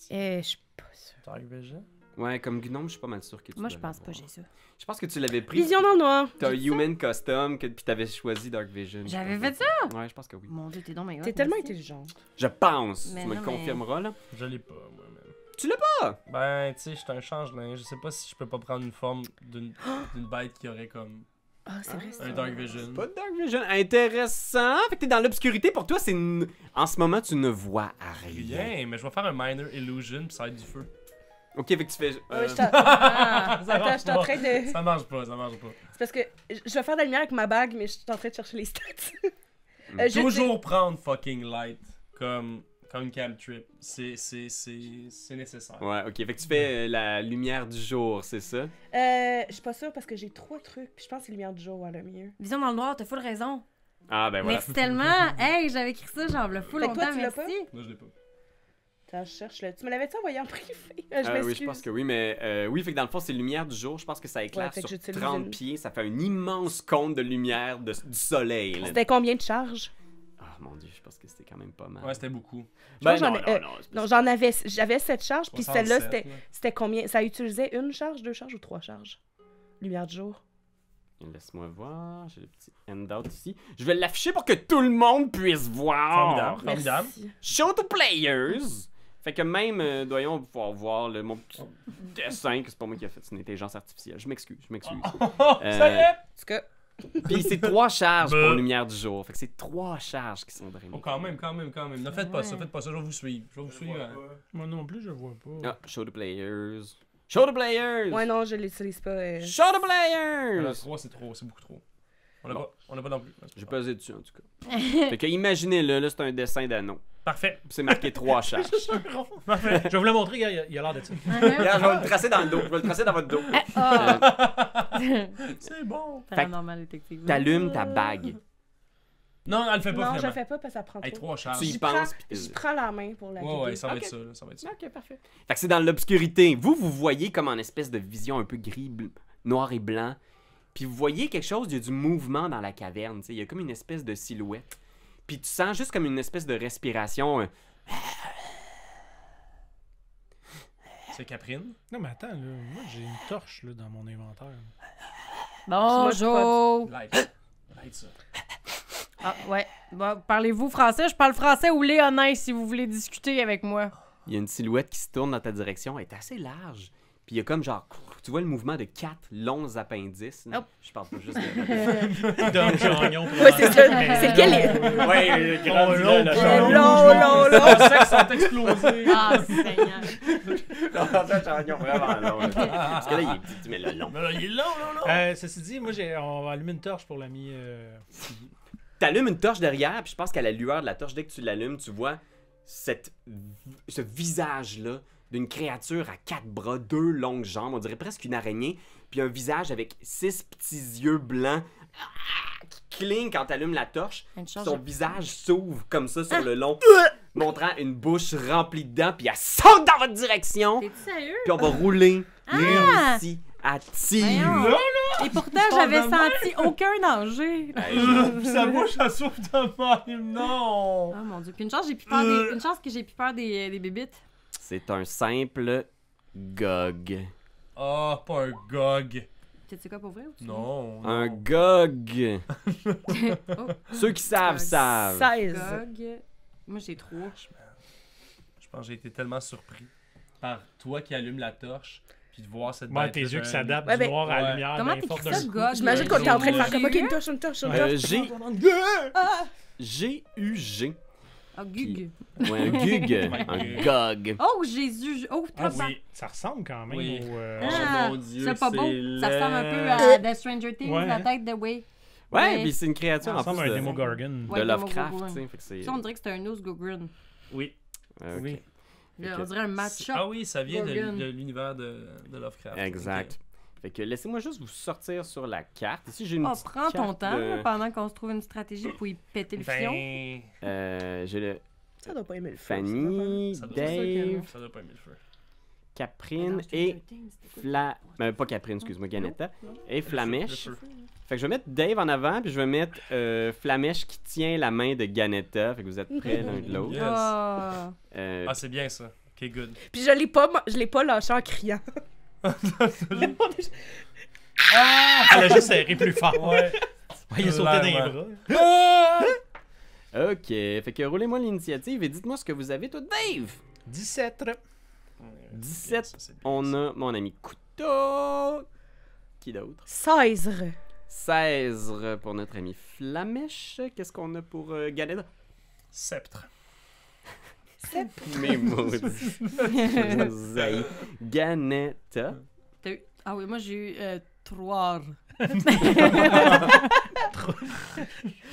mais... je suis pas sûre. Dark Vision? Ouais, comme gnome, je suis pas mal sûr que tu Moi, je dois pense pas, l'avoir. j'ai ça. Je pense que tu l'avais pris. Vision dans le noir. T'as Human Custom, puis t'avais choisi Dark Vision. J'avais Je pense. fait ça? Ouais, je pense que oui. Mon Dieu, t'es donc T'es tellement intelligente. Je pense. Mais tu me le non, mais- confirmeras, là. Je l'ai pas, moi-même. Tu l'as pas? Ben, tu sais, je suis un changelin. Je sais pas si je peux pas prendre une forme d'une bête qui aurait comme Ah, c'est vrai. un Dark Vision. Pas de Dark Vision. Intéressant. Fait que t'es dans l'obscurité. Pour toi, c'est... En ce moment, tu ne vois rien. Rien, mais je vais faire un Minor Illusion pis ça va être du feu. Ok, fait que tu fais... Ouais, je t'en- Attends, je suis en train de... Ça marche pas, ça marche pas. C'est parce que je vais faire de la lumière avec ma bague, mais je suis en train de chercher les stats. Toujours prendre fucking light comme cantrip. C'est nécessaire. Ouais, ok. Fait que tu fais la lumière du jour, c'est ça? Je suis pas sûre parce que j'ai 3 trucs, puis je pense que c'est lumière du jour, le mieux. Vision dans le noir, t'as full raison. Ah, ben voilà. Merci tellement. Hey, j'avais écrit ça, genre, le full Fait que toi, longtemps, tu l'as merci. Moi, je l'ai pas. Attends, je cherche le... Tu me l'avais-tu envoyé en privé? Je Oui, m'excuse. je pense que oui, mais oui, fait que dans le fond, c'est lumière du jour. Je pense que ça éclaire Ouais, fait que sur j'utilise 30 une- pieds. Ça fait un immense cône de lumière du soleil. Là. C'était combien de charges? Ah, mon Dieu, je pense que c'était quand même pas mal. Ouais, c'était beaucoup. Ben j'en non, ai- non, non, c'est Non, j'avais 7 charges, puis 67, celle-là, là. c'était combien? Ça utilisait une charge, 2 charges ou 3 charges? Lumière du jour. Laisse-moi voir, j'ai le petit handout ici. Je vais l'afficher pour que tout le monde puisse voir. Formidable. Formidable. Merci. Show to players. Fait que même, doyons pouvoir voir mon petit dessin, que c'est pas moi qui ai fait, c'est une intelligence artificielle. Je m'excuse. Ça y est! En tout cas, Puis c'est 3 charges pour Bah. lumière du jour. Fait que c'est 3 charges qui sont drainées. Oh, quand même. Ne faites pas ça, je vais vous suivre. Je vais vous suivre. Moi non plus, je vois pas. Ah, show to players. Show to players. ouais, non, je l'utilise pas. Show to players. 3, c'est trop, c'est beaucoup trop. On l'a pas non plus. J'ai pesé dessus, en tout cas. Fait que imaginez-le, là, c'est un dessin d'anneau. Parfait. Puis c'est marqué 3 charges. Parfait. Je vais vous le montrer, gars, il a l'air de ça. Regarde, je vais le tracer dans le dos. Je vais le tracer dans votre dos. Ah, C'est bon. paranormal détective. T'allumes ta bague. Non, elle le fait pas Non, je finalement. le fais pas parce que ça prend Hey, trop. 3 charges. Tu y Je penses, prends- puis t'es- Je prends la main pour la Ouais, ça va Ok. être ça, là. Ça va être ça. Ok, parfait. Fait que c'est dans l'obscurité. Vous voyez comme en espèce de vision un peu gris, noir et blanc. Puis vous voyez quelque chose, il y a du mouvement dans la caverne. Tu sais, il y a comme une espèce de silhouette. Puis tu sens juste comme une espèce de respiration. C'est Caprine. Non, mais attends, là, moi j'ai une torche là, dans mon inventaire. Bonjour. Light. Light, ça. Ah, ouais. Bon, parlez-vous français? Je parle français ou léonais si vous voulez discuter avec moi. Il y a une silhouette qui se tourne dans ta direction. Elle est assez large. Puis il y a comme genre. Tu vois le mouvement de 4 longs appendices. là. Oh. Je parle pas juste de. Dom Chagnon. Ouais, c'est ça. C'est quel est. Ouais, grand, long, Long. Les sexe sont explosés. Ah, Seigneur. Vraiment long. Parce que là, il est petit, mais le long. Mais là, il est long, là. Ceci dit, moi on va allumer une torche pour l'ami. T'allumes une torche derrière, puis je pense qu'à la lueur de la torche, dès que tu l'allumes, tu vois ce visage-là d'une créature à 4 bras, 2 longues jambes, on dirait presque une araignée, puis un visage avec 6 petits yeux blancs qui clignent quand t'allumes la torche. Une chance, Son j'ai- visage s'ouvre comme ça sur le long, montrant une bouche remplie de dents, puis elle saute dans votre direction, T'es-tu sérieux? puis on va rouler Ah! réussi à tir. Voyons. Et pourtant, j'avais senti aucun danger. Sa bouche, elle souffle de même. Non. Oh mon Dieu. Puis une chance, j'ai pu peur des... une chance que j'ai pu peur des bébites. C'est un simple gog. Ah, pas un gog. Tu sais quoi pour vrai? Ou tu Non. Un non. gog. Oh, Ceux qui savent, Gog. savent. 16. Gog. Moi, j'ai 3. Je pense que j'ai été tellement surpris par toi qui allume la torche, puis de voir cette Ouais, bête. tes yeux qui s'adaptent Ouais, du ben- noir à la Ouais. lumière. Comment ben, forte t'écris ça, d'un coup. Gog? J'imagine qu'on était en train de faire comme, ok, J'ai une eu. torche, une torche, une Euh, torche. G-U-G. Ah, Gug. Ouais, un gug. Un gog. Oh, Jésus. Oh, Ah papa. oui. Ça ressemble quand même Oui. au. Ah, mon Dieu, c'est pas beau. c'est Ça ressemble un peu laid. à The Stranger Things, Ouais. la tête de Way. Ouais, Ouais. puis c'est une créature Ça en ressemble à plus un de, Demogorgon. Ouais, de Lovecraft, Demogorgon. tu sais. Fait que c'est... Ça, on dirait que c'est un Osgogron. Oui. Ok. Oui. On dirait un match-up. Ah oui, ça vient Gorgon. de l'univers de Lovecraft. Exact. Fait que laissez-moi juste vous sortir sur la carte. Ici, j'ai une Oh, petite prends ton carte temps de- là, pendant qu'on se trouve une stratégie pour y péter le fion. Ben, J'ai le Ça doit pas aimer le feu. Fanny, ça doit- Dave, ça doit pas aimer le feu. Caprine et pas Caprine, excuse-moi, Ganetta. Et Flamèche. Le feu. Fait que je vais mettre Dave en avant, puis je vais mettre Flamèche qui tient la main de Ganetta. Fait que vous êtes près l'un de l'autre. Yes. Ah. Euh, Ah, c'est bien ça. Ok, good. Puis je l'ai pas lâché en criant. Elle a juste serré plus fort. Ouais. Il a sauté dans les Clairement. bras. Ok, fait que roulez-moi l'initiative et dites-moi ce que vous avez, toi, Dave! 17. 17, Ça, c'est bien, on ça. a mon ami Couteau. Qui d'autre? 16. 16 pour notre ami Flamèche. Qu'est-ce qu'on a pour Ganetta? Sceptre. Mes maudits. Je vous haïs. Ganetta. T'as eu- Ah oui, moi j'ai eu 3.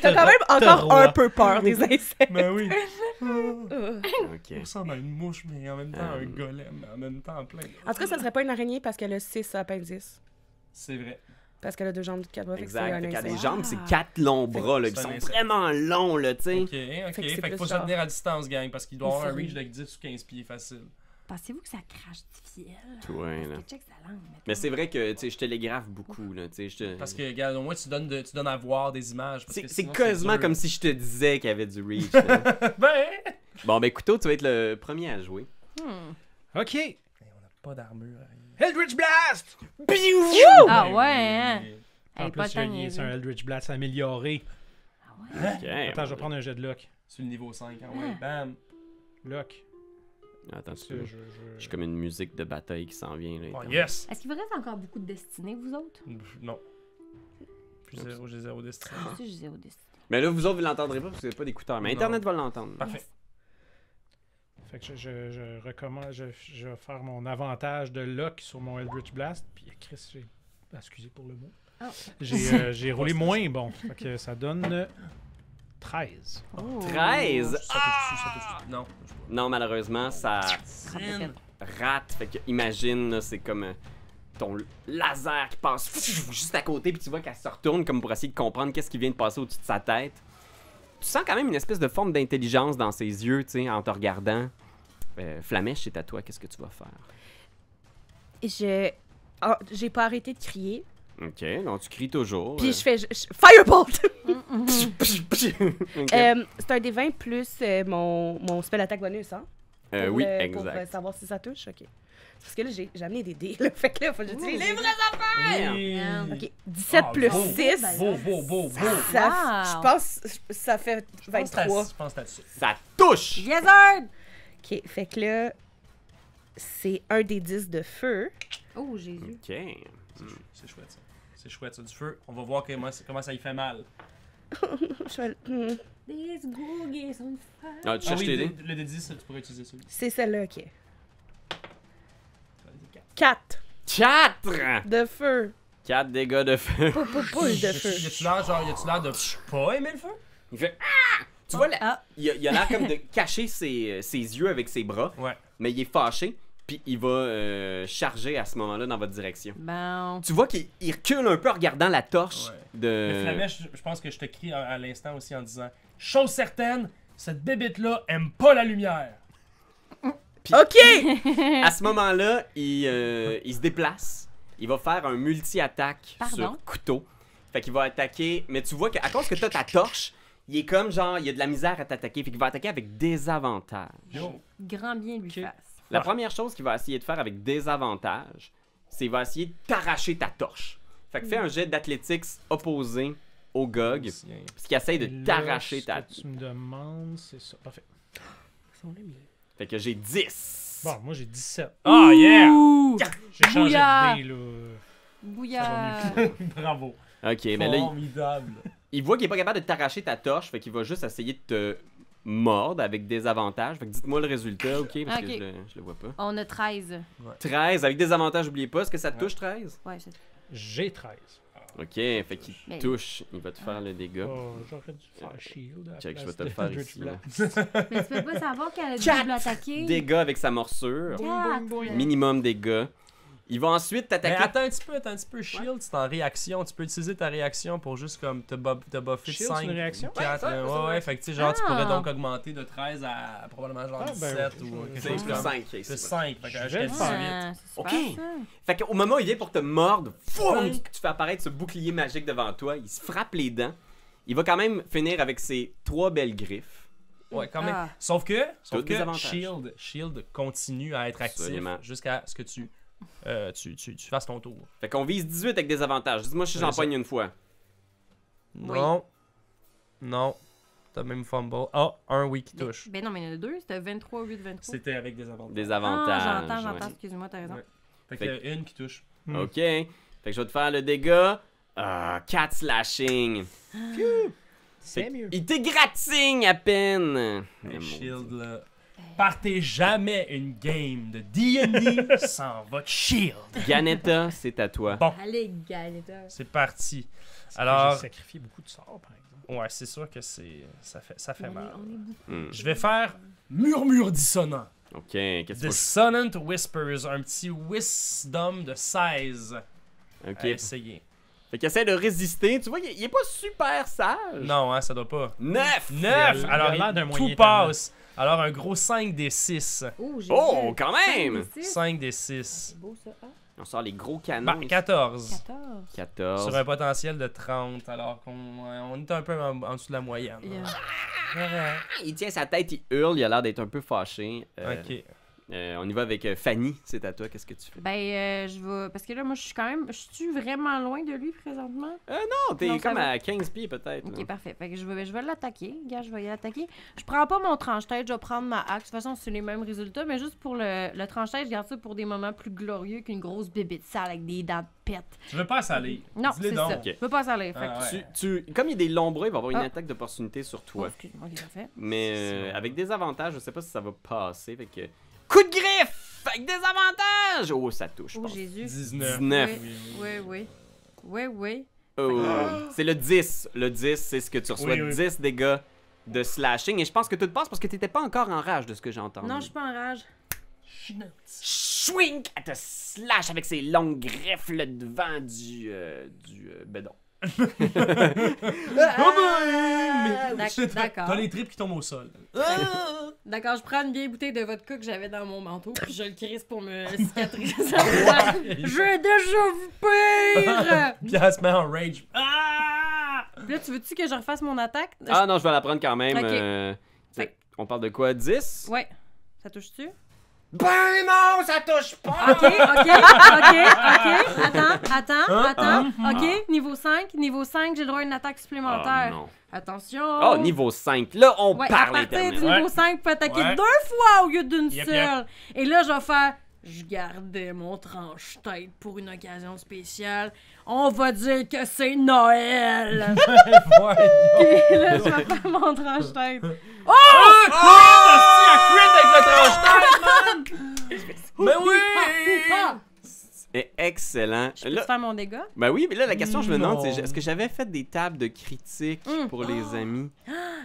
T'as quand même encore roi. un peu peur des insectes. Ben oui. Ok. On ressemble à une mouche, mais en même temps un golem, mais en même temps plein. En tout cas, ça serait pas une araignée parce qu'elle a 6 appendices. C'est vrai. Parce qu'elle a 2 jambes, 4 doigts. Fait que c'est Exact. un Fait qu'elle a des insecte. jambes, c'est 4 longs bras là, qui c'est un sont insecte. vraiment longs, là, tu sais. Ok, ok. Fait que c'est Fait qu'il faut plus se genre- tenir à distance, gang, parce qu'il doit Il avoir un faut- reach de 10 ou 15 pieds facile. Pensez-vous que ça crache du fiel? Ouais, là. Parce que check sa langue. mettons. Mais c'est vrai que, tu sais, je télégraphe beaucoup, là, tu sais. Parce que, regarde, au moins, tu donnes à voir des images. parce que C'est sinon, quasiment dur. comme si je te disais qu'il y avait du reach. là. Ben! Bon, ben, Couteau, tu vas être le premier à jouer. OK. Hey, on n'a pas d'armure. Eldritch Blast! Ah ouais, hein? En Hey, pas plus, le temps il de est niaiser. un Eldritch Blast amélioré. Ok. Attends, je vais prendre un jet de lock. Sur le niveau 5, hein, ouais. Bam! Lock. Attends, Parce que j'ai comme une musique de bataille qui s'en vient, là. Oh, étant- yes! Est-ce qu'il vous reste encore beaucoup de destinées, vous autres? Non. J'ai zéro destin. Moi aussi, je disais au destiné. Mais là, vous autres, vous l'entendrez pas parce que vous n'avez pas d'écouteurs. Mais Non. Internet va l'entendre. Parfait. Fait que je recommande, je vais faire mon avantage de lock sur mon Eldritch Blast. Puis Chris, excusez pour le mot. Oh. J'ai roulé moins bon. Fait que ça donne 13. Oh. 13! Ça touche-tu? Non. Non, malheureusement, ça Sin. rate. Fait que imagine, là, c'est comme ton laser qui passe juste à côté, puis tu vois qu'elle se retourne comme pour essayer de comprendre qu'est-ce qui vient de passer au-dessus de sa tête. Tu sens quand même une espèce de forme d'intelligence dans ses yeux, tu sais, en te regardant. Flamèche, c'est à toi, qu'est-ce que tu vas faire? J'ai pas arrêté de crier. Ok, donc tu cries toujours. Puis je fais Firebolt! Ok. C'est un des 20 plus mon spell attack bonus, hein? Oui, Pour exact. savoir si ça touche, ok. Parce que là, j'ai amené des dés, là. Fait que là, faut que j'utilise les vrais. Oui. Ok, 17 Ah, plus beau. 6. Beau. Ça, Wow. je pense, ça fait 23. Je pense que t'as dessus. Ça touche! Yes, sir! Ok, fait que là, c'est un des 10 de feu. Oh, Jésus. Ok. C'est chouette, ça. C'est chouette, ça. Du feu. On va voir comment ça y fait mal. Je vais- Des gros gays sont fun. Ah, tu cherches tes dés? Le D10, tu pourrais utiliser celui. C'est celle-là, ok. 4 4! de feu. 4 dégâts de feu. Pouille de feu. Y a-tu l'air de pas aimer le feu? Il fait Ah! Tu vois, Ah. il a l'air comme de cacher ses yeux avec ses bras, Ouais. mais il est fâché, puis il va charger à ce moment-là dans votre direction. Bon. Tu vois qu'il recule un peu en regardant la torche Ouais. de. Mais Flamèche, je pense que je te crie à l'instant aussi en disant chose certaine, cette bébête-là aime pas la lumière. Ok! À ce moment-là, il se déplace. Il va faire un multi-attaque Pardon? sur couteau. Fait qu'il va attaquer. Mais tu vois qu'à cause que t'as ta torche, il est comme genre, il a de la misère à t'attaquer. Fait qu'il va attaquer avec désavantage. Yo. Grand bien lui Ok. fasse. La Ouais. première chose qu'il va essayer de faire avec désavantage, c'est qu'il va essayer de t'arracher ta torche. Fait que fais un jet d'athlétiques opposé au GOG. Parce qu'il essaye Et de là, t'arracher ce ta. que tu me demandes, c'est ça. Parfait. Fait que j'ai 10. Bon, moi j'ai 17. Oh yeah! Ouh! J'ai changé Bouillard! de dé, là. Bouillard! Bravo. Ok, mais là, Formidable. il voit qu'il est pas capable de t'arracher ta torche. Fait qu'il va juste essayer de te mordre avec désavantage. Fait que dites-moi le résultat, ok? Parce Ok. que je le vois pas. On a 13. 13 avec désavantage, oubliez pas. Est-ce que ça te touche 13? Ouais, c'est J'ai 13. Ok, fait qu'il Mais- touche. Il va te faire le dégât. Oh, j'aurais dû faire shield. à la Check, je place vais te le de faire Eldritch ici, là. Blast. Mais tu peux pas savoir qu'elle a Quatre double attaqué. Dégâts avec sa morsure. Quatre. Minimum dégâts. Il va ensuite Mais t'attaquer. attends un petit peu. Shield, c'est en réaction. Tu peux utiliser ta réaction pour juste comme te buffer de Shield, 5. c'est une réaction? 4, Ouais, ça, ouais, fait que tu sais, genre, tu pourrais Ah. donc augmenter de 13 à probablement genre Ah, ben, 17 ok, ou quelque C'est chose plus comme 5. Plus 5, fait que Je vais jusqu'à le faire. 18. Ah, c'est Ok. super, ça. Fait qu'au moment où il vient pour te mordre, foum, Ouais. tu fais apparaître ce bouclier magique devant toi. Il se frappe les dents. Il va quand même finir avec ses 3 belles griffes. Ouais, quand même. Ah. Sauf que des avantages. Shield continue à être actif Absolument. jusqu'à ce que tu fasses ton tour. Fait qu'on vise 18 avec des avantages. Dis-moi si Ouais, j'en ça. pogne une fois. Non. Non. T'as même fumble. Ah, un oui qui touche. Ben non, mais il y en a 2, c'était 23, 8, 23. C'était avec des avantages. Des avantages. Ah, j'entends, ouais. excuse-moi, t'as raison. Ouais. Fait qu'il y a une qui touche. Ok. Fait que je vais te faire le dégât. 4 slashing. C'est mieux. Il t'égratigne à peine. Mais mon Shield, là. Partez jamais une game de D&D sans votre Shield. Ganetta, c'est à toi. Bon, Allez, Galeta. c'est parti. J'ai Alors, sacrifié beaucoup de sorts, par exemple. ouais, c'est sûr que ça fait mal. On est beaucoup. Hmm. Je vais faire murmure dissonant. Ok, qu'est-ce que tu Dissonant Whispers, un petit wisdom de 16 Ok. à essayer. Fait qu'il essaie de résister. Tu vois, il est pas super sage. Non, hein, ça doit pas. 9! 9! Il a Alors, l'air d'un tout moyen passe. Alors, un gros 5 des 6. Oh, j'ai Oh, vu. quand même! 5 des 6. C'est beau, ça. Ah, On sort les gros canons. Bah, 14. 14. 14. Sur un potentiel de 30, alors qu'on est un peu en dessous de la moyenne. Yeah. Ouais. Il tient sa tête, il hurle, il a l'air d'être un peu fâché. Ok. On y va avec Fanny, c'est à toi, qu'est-ce que tu fais? Ben, je vais. Parce que là, moi, je suis quand même. Je suis vraiment loin de lui présentement? Non, t'es Non, ça comme va. à 15 pieds peut-être. Ok, là. parfait. Fait que je vais l'attaquer. Gars, je vais y attaquer. Je prends pas mon tranche-tête, je vais prendre ma axe. De toute façon, c'est les mêmes résultats, mais juste pour le tranche-tête, je garde ça pour des moments plus glorieux qu'une grosse bébite sale avec des dents de pète. Tu veux pas saler? Non, Dis-le c'est donc. ça. Ok. Je veux pas saler. Fait que- Ah, ouais. Comme il y a des longs bras, il va avoir une Ah. attaque d'opportunité sur Oh, toi. excuse-moi, ok, parfait. Mais C'est bon. avec des avantages, je sais pas si ça va passer. Fait que. Coup de griffe! Avec des avantages! Oh, ça touche. je Oh, pense. Jésus. 19. 19. Oui. Oh. C'est le 10. Le 10, c'est ce que tu reçois. Oui, oui. 10 dégâts de slashing. Et je pense que tout passe parce que t'étais pas encore en rage de ce que j'ai entendu. Non, je suis pas en rage. Swing! Elle te slash avec ses longues griffes le devant du bédon. D'accord. T'as les tripes qui tombent au sol. D'accord, je prends une vieille bouteille de vodka que j'avais dans mon manteau, puis je le crisse pour me cicatriser. J'ai déjà vu pire! Puis elle se met en rage. Ah! Puis là, tu veux-tu que je refasse mon attaque? Ah non, je vais la prendre quand même. Ok. Fait- On parle de quoi? 10? Ouais. Ça touche-tu? Ben non, ça touche pas! Ok. Attends. Ok, niveau 5, j'ai le droit à une attaque supplémentaire. Oh non. Attention. Oh, niveau 5. Là, on Ouais, à parle partir internet. du Ouais. niveau 5, tu peux attaquer Ouais. 2 fois au lieu d'une Yep, seule. Et là, je vais faire... Je gardais mon tranche-tête pour une occasion spéciale. On va dire que c'est Noël. Voyons. Et là, je vais faire mon tranche-tête. Mais oui! C'est excellent. Je peux Là, faire mon dégât? ben oui, mais là, la question que je me demande, Non. c'est est-ce que j'avais fait des tables de critiques pour les amis?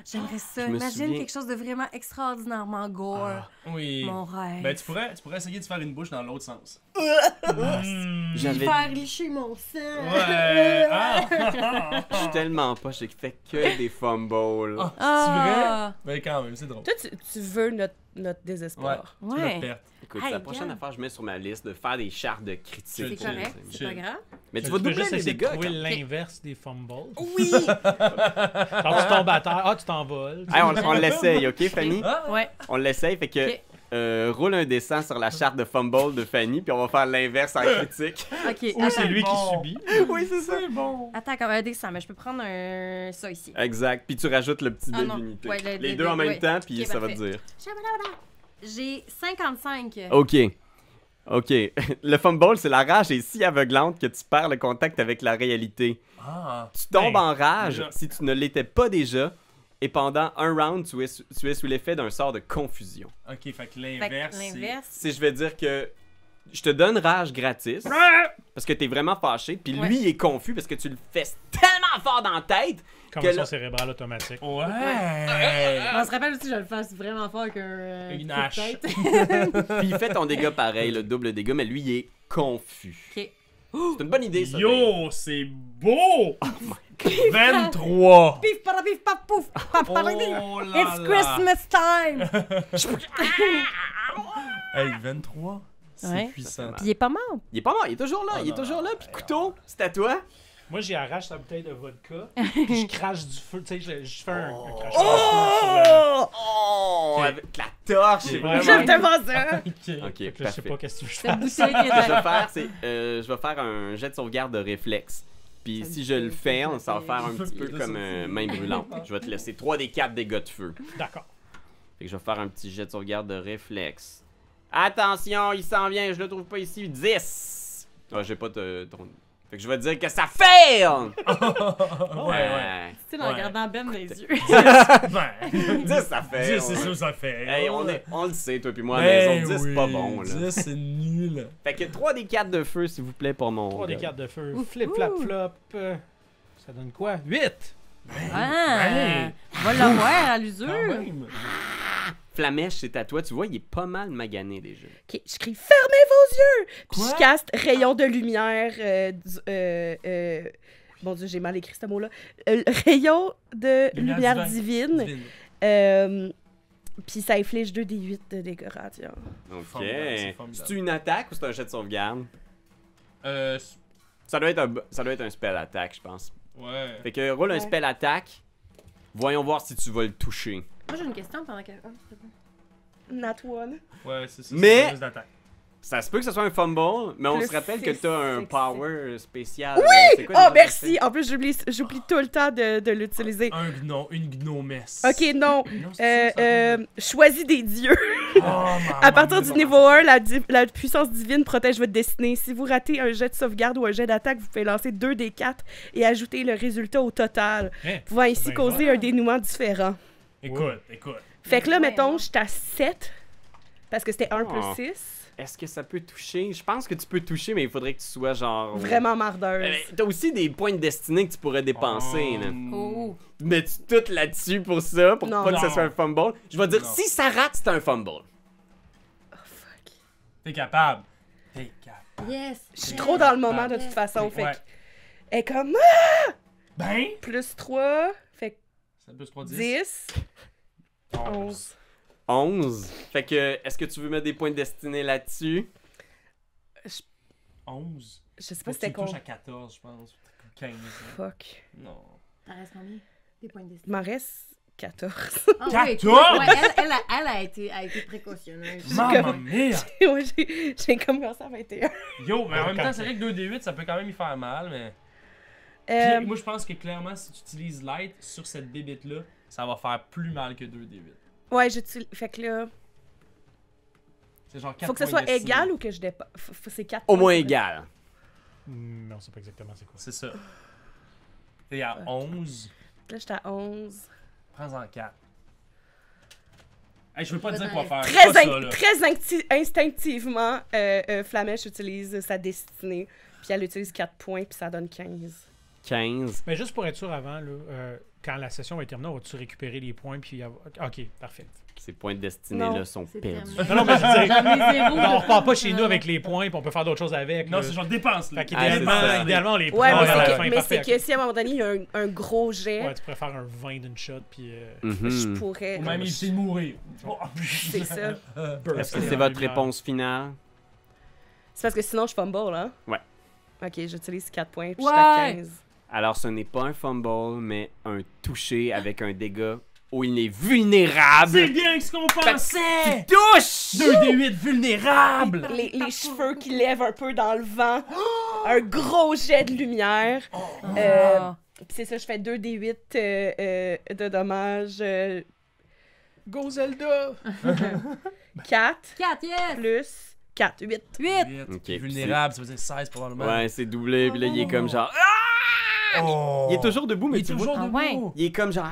J'aimerais ça. Je me Imagine souviens. quelque chose de vraiment extraordinairement gore. Oui. Mon rêve. Ben, tu pourrais essayer de faire une bouche dans l'autre sens. J'avais... Faire licher mon sang. Ouais. Ah! Je suis tellement pas, j'ai fait que des fumbles. Ah, Ah. c'est vrai? Ben, quand même, c'est drôle. Toi, tu veux notre désespoir. Tu veux Ouais. le perdre. Écoute, Hey, c'est la prochaine gars. affaire que je mets sur ma liste de faire des chartes de critiques. C'est Chill, correct, c'est chill. pas grave. Mais tu Tu vas peux doubler juste les essayer de dégâts. trouver quand- l'inverse des fumbles. Oui! Quand tu tombes à terre, tu t'envoles. Hey, on l'essaye, ok, Fanny? Ah! Ouais. On l'essaye, fait que Ok. roule un dessin sur la charte de fumble de Fanny, puis on va faire l'inverse en critique. Ok, Ou c'est attends. lui qui bon. subit. Oui, c'est ça. C'est bon. Attends, comme un dessin, mais je peux prendre ça ici. Exact, puis tu rajoutes le petit Ah dé non. d'unité. Ouais, les deux en même ouais. temps, puis Ok, ça va parfait. te dire. J'ai 55. Ok. Ok. Le fumble, c'est la rage est si aveuglante que tu perds le contact avec la réalité. Ah. Tu tombes Ben, en rage déjà. si tu ne l'étais pas déjà, et pendant un round, tu es sous l'effet d'un sort de confusion. Ok, fait que Fait que l'inverse. c'est- l'inverse. Si je vais dire que je te donne rage gratis, parce que t'es vraiment fâché, puis Ouais. lui il est confus parce que tu le fais tellement fort dans la tête. Conversion là- cérébrale automatique. Ouais! On se rappelle aussi que je le fasse vraiment fort qu'un Une coup de hache. tête. Puis il fait ton dégât pareil, le double dégât, mais lui il est confus. Ok. C'est une bonne idée, ça. Dave. Yo, c'est beau! 23! Pif, para, pif, paf, pouf! Paf, para, pif. Oh là It's là. Christmas time! Hey, 23? C'est Ouais. puissant. Puis il est pas mort. Il est pas mort, il est toujours là, Oh il est non. toujours là. Puis couteau, c'est à toi. Moi, j'y arrache sa bouteille de vodka, puis je crache du feu. Tu sais, je fais un crachage de feu sur le... Oh, Ok. avec la torche. C'est Vraiment. J'aime tellement ça! Ok. Ok, Je sais parfait. pas qu'est-ce que je Cette fais. bouteille qui Ce que je est vais faire, c'est je vais faire un jet de sauvegarde de réflexe. Puis si je le fail, ça va faire un petit peu comme main brûlante. Je vais te laisser 3 des 4 dégâts de feu. D'accord. Fait que je vais faire un petit jet de sauvegarde de réflexe. Attention, il s'en vient, je le trouve pas ici. 10! Ah, j'ai pas ton... Fait que je vais te dire que ça fail! Ouais. Tu sais, en Ouais. regardant Ben dans les yeux. Ben, 10, ça fait. 10, c'est sûr, ça fait. Hey, on le sait, toi puis moi, à la Ben maison, 10, c'est pas bon, là. 10, c'est nul. Fait que 3 des 4 de feu, s'il vous plaît, pour mon... 3 des 4 de feu. Ouf, Flip, ouf. flap, flop. Ça donne quoi? 8! Ah! On va l'avoir à Quand l'usure. même. Flamèche, c'est à toi. Tu vois, il est pas mal magané déjà. Ok, je crie fermez vos yeux! Puis Quoi? je caste rayon de lumière. Mon Dieu, j'ai mal écrit ce mot-là. Rayon de lumière divine. Puis ça inflige 2d8 de dégâts radiants. Ok. Formidable, c'est formidable. C'est une attaque ou c'est un jet de sauvegarde? Euh, Ça doit être un spell attaque, je pense. ouais. Fait que roule un Ouais. spell attaque. Voyons voir si tu vas le toucher. Moi, j'ai une question pendant que. Ah, c'est bon. Nat one. Ouais, c'est ça. Mais- c'est plus d'attaque. Ça se peut que ce soit un fumble, mais on Plus se rappelle que six, t'as un six, power spécial. Oui! quoi Oh, déjà merci! En plus, j'oublie tout le temps de l'utiliser. Une gnomesse. Ok, non. Non, c'est ça, Choisis des dieux. À partir du niveau 1, la puissance divine protège votre destinée. Si vous ratez un jet de sauvegarde ou un jet d'attaque, vous pouvez lancer 2 des 4 et ajouter le résultat au total, Hein? pouvant ainsi Ben causer voilà. un dénouement différent. Écoute. Fait que là, Ouais, mettons, non. j'étais à 7, parce que c'était 1 plus Oh. 6. Est-ce que ça peut toucher? Je pense que tu peux toucher, mais il faudrait que tu sois genre... Vraiment mardeuse. T'as aussi des points de destinée que tu pourrais dépenser, là. Oh. Mets-tu tout là-dessus pour ça, pour Non. pas que ça Non. soit un fumble? Je vais dire, Non. si ça rate, c'est un fumble. Oh, fuck. T'es capable. T'es capable. Yes. Je suis trop dans le moment, de toute façon. Fait Ouais. que... Elle est comme Ben! plus 3, fait que Ça peut se produire. 10, 11. 11. 11. Fait que, est-ce que tu veux mettre des points de destinée là-dessus? 11. Je sais Faut pas que c'était tu touches quoi. à 14, je pense. 15. hein. Fuck. Non. T'en restes combien? Des points de Il destinée. m'en reste 14. Ah, oui, 14? ouais, elle a été précautionneuse. Mamma mia! Ouais, j'ai commencé à 21. Yo, mais en même temps, Quand- c'est vrai que 2d8, ça peut quand même y faire mal, mais... Euh, Puis, moi, je pense que clairement, si tu utilises light sur cette bébite-là, ça va faire plus mal que 2d8. ouais, j'utilise. Fait que là, C'est genre 4 faut que ça points soit de destinée. égal ou que je dépasse. C'est 4 Au moins égal. Mais on sait pas exactement c'est quoi. C'est ça. T'es à 11, Là, j'étais à 11. prends-en 4. Hey, je veux pas te dire Vas-y. quoi faire. Très, Pas ça, là. instinctivement, Flamèche utilise sa destinée. Puis elle utilise 4 points, puis ça donne 15. 15. Mais juste pour être sûr avant, là, quand la session va être terminée, on va-tu récupérer les points puis ok, parfait. Ces points de destinée-là Non, sont C'est perdus. terminé. Non, mais je veux dire, J'en ai zéro. on repart pas chez nous avec les points puis on peut faire d'autres choses avec. Non, là. c'est genre dépense. Fait Ah, c'est ça. qu'idéalement, les points Ouais, à mais la c'est fin, que, mais parfait. c'est que si à un moment donné, il y a un gros jet, Ouais, tu pourrais faire un 20 d'une shot puis Mhm. je pourrais. Ou même éviter de mourir. C'est ça. Est-ce que c'est votre réponse finale? C'est parce que sinon, je fumble, hein? Ouais. Ok, j'utilise 4 points, puis Ouais. je suis à 15. Alors, ce n'est pas un fumble, mais un toucher avec un dégât où il est vulnérable. C'est bien ce qu'on pensait! Touche! 2d8 vulnérable! Les cheveux qui lèvent un peu dans le vent. Un gros jet de lumière. Ah. Puis c'est ça, je fais 2d8 de dommages. Go Zelda! 4 4, yes! plus 4, 8. 8! Ok, Vulnérable, ça veut dire 16 probablement. Ouais, c'est doublé, puis là, il est comme genre... Oh. Il est toujours debout, mais Il est tu toujours vois, Ah ouais. debout. il est comme genre...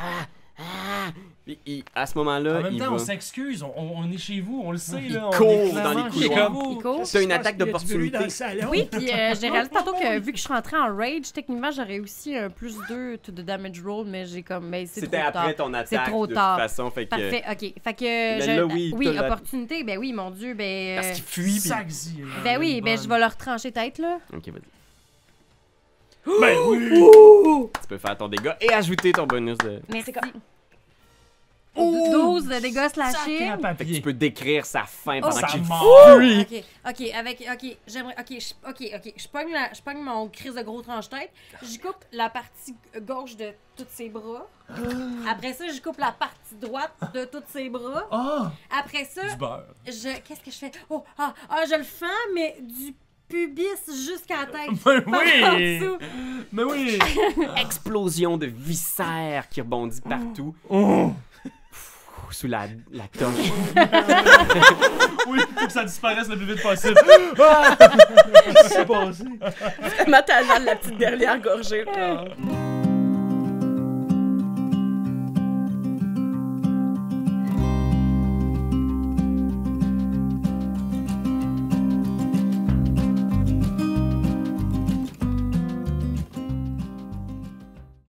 À ce moment-là, En même il temps, va... on s'excuse, on est chez vous, on le sait. Il là, court on est dans les clairement couloirs. chez vous. Il court. T'as une attaque d'opportunité. Oui, puis j'ai réalisé tantôt que vu que je suis rentrée en rage, techniquement, j'aurais aussi un plus 2 de damage roll, mais j'ai comme. Ben, c'est trop C'était tard. après ton attaque, trop de tard. toute façon. Fait que... Parfait, ok. Fait que. Mais là, oui, t'as la- opportunité, ben oui, mon Dieu, ben. Parce qu'il fuit, puis... Saxy, là, Ben oui, une ben bonne. je vais leur trancher tête, là. Ok, vas-y. Ben oui! Tu peux faire ton dégât et ajouter ton bonus de... Merci. 12 de dégâts slashés. Sacré Fait que tu papier. peux décrire sa fin pendant ça qu'il mord. fuit. J'aimerais, je pogne mon crise de gros tranche-tête, j'y coupe la partie gauche de tous ses bras. Après ça, j'y coupe la partie droite de tous ses bras. Ah! Après ça, Du beurre. qu'est-ce que je fais? Je le fends, mais du pubis jusqu'à la tête. Ben Par oui! en dessous. Ben oui! Explosion de viscères qui rebondit partout. Sous la torche. Oui, faut que ça disparaisse le plus vite possible. Qu'est-ce qui s'est passé? Comment t'as la petite dernière gorgée, là?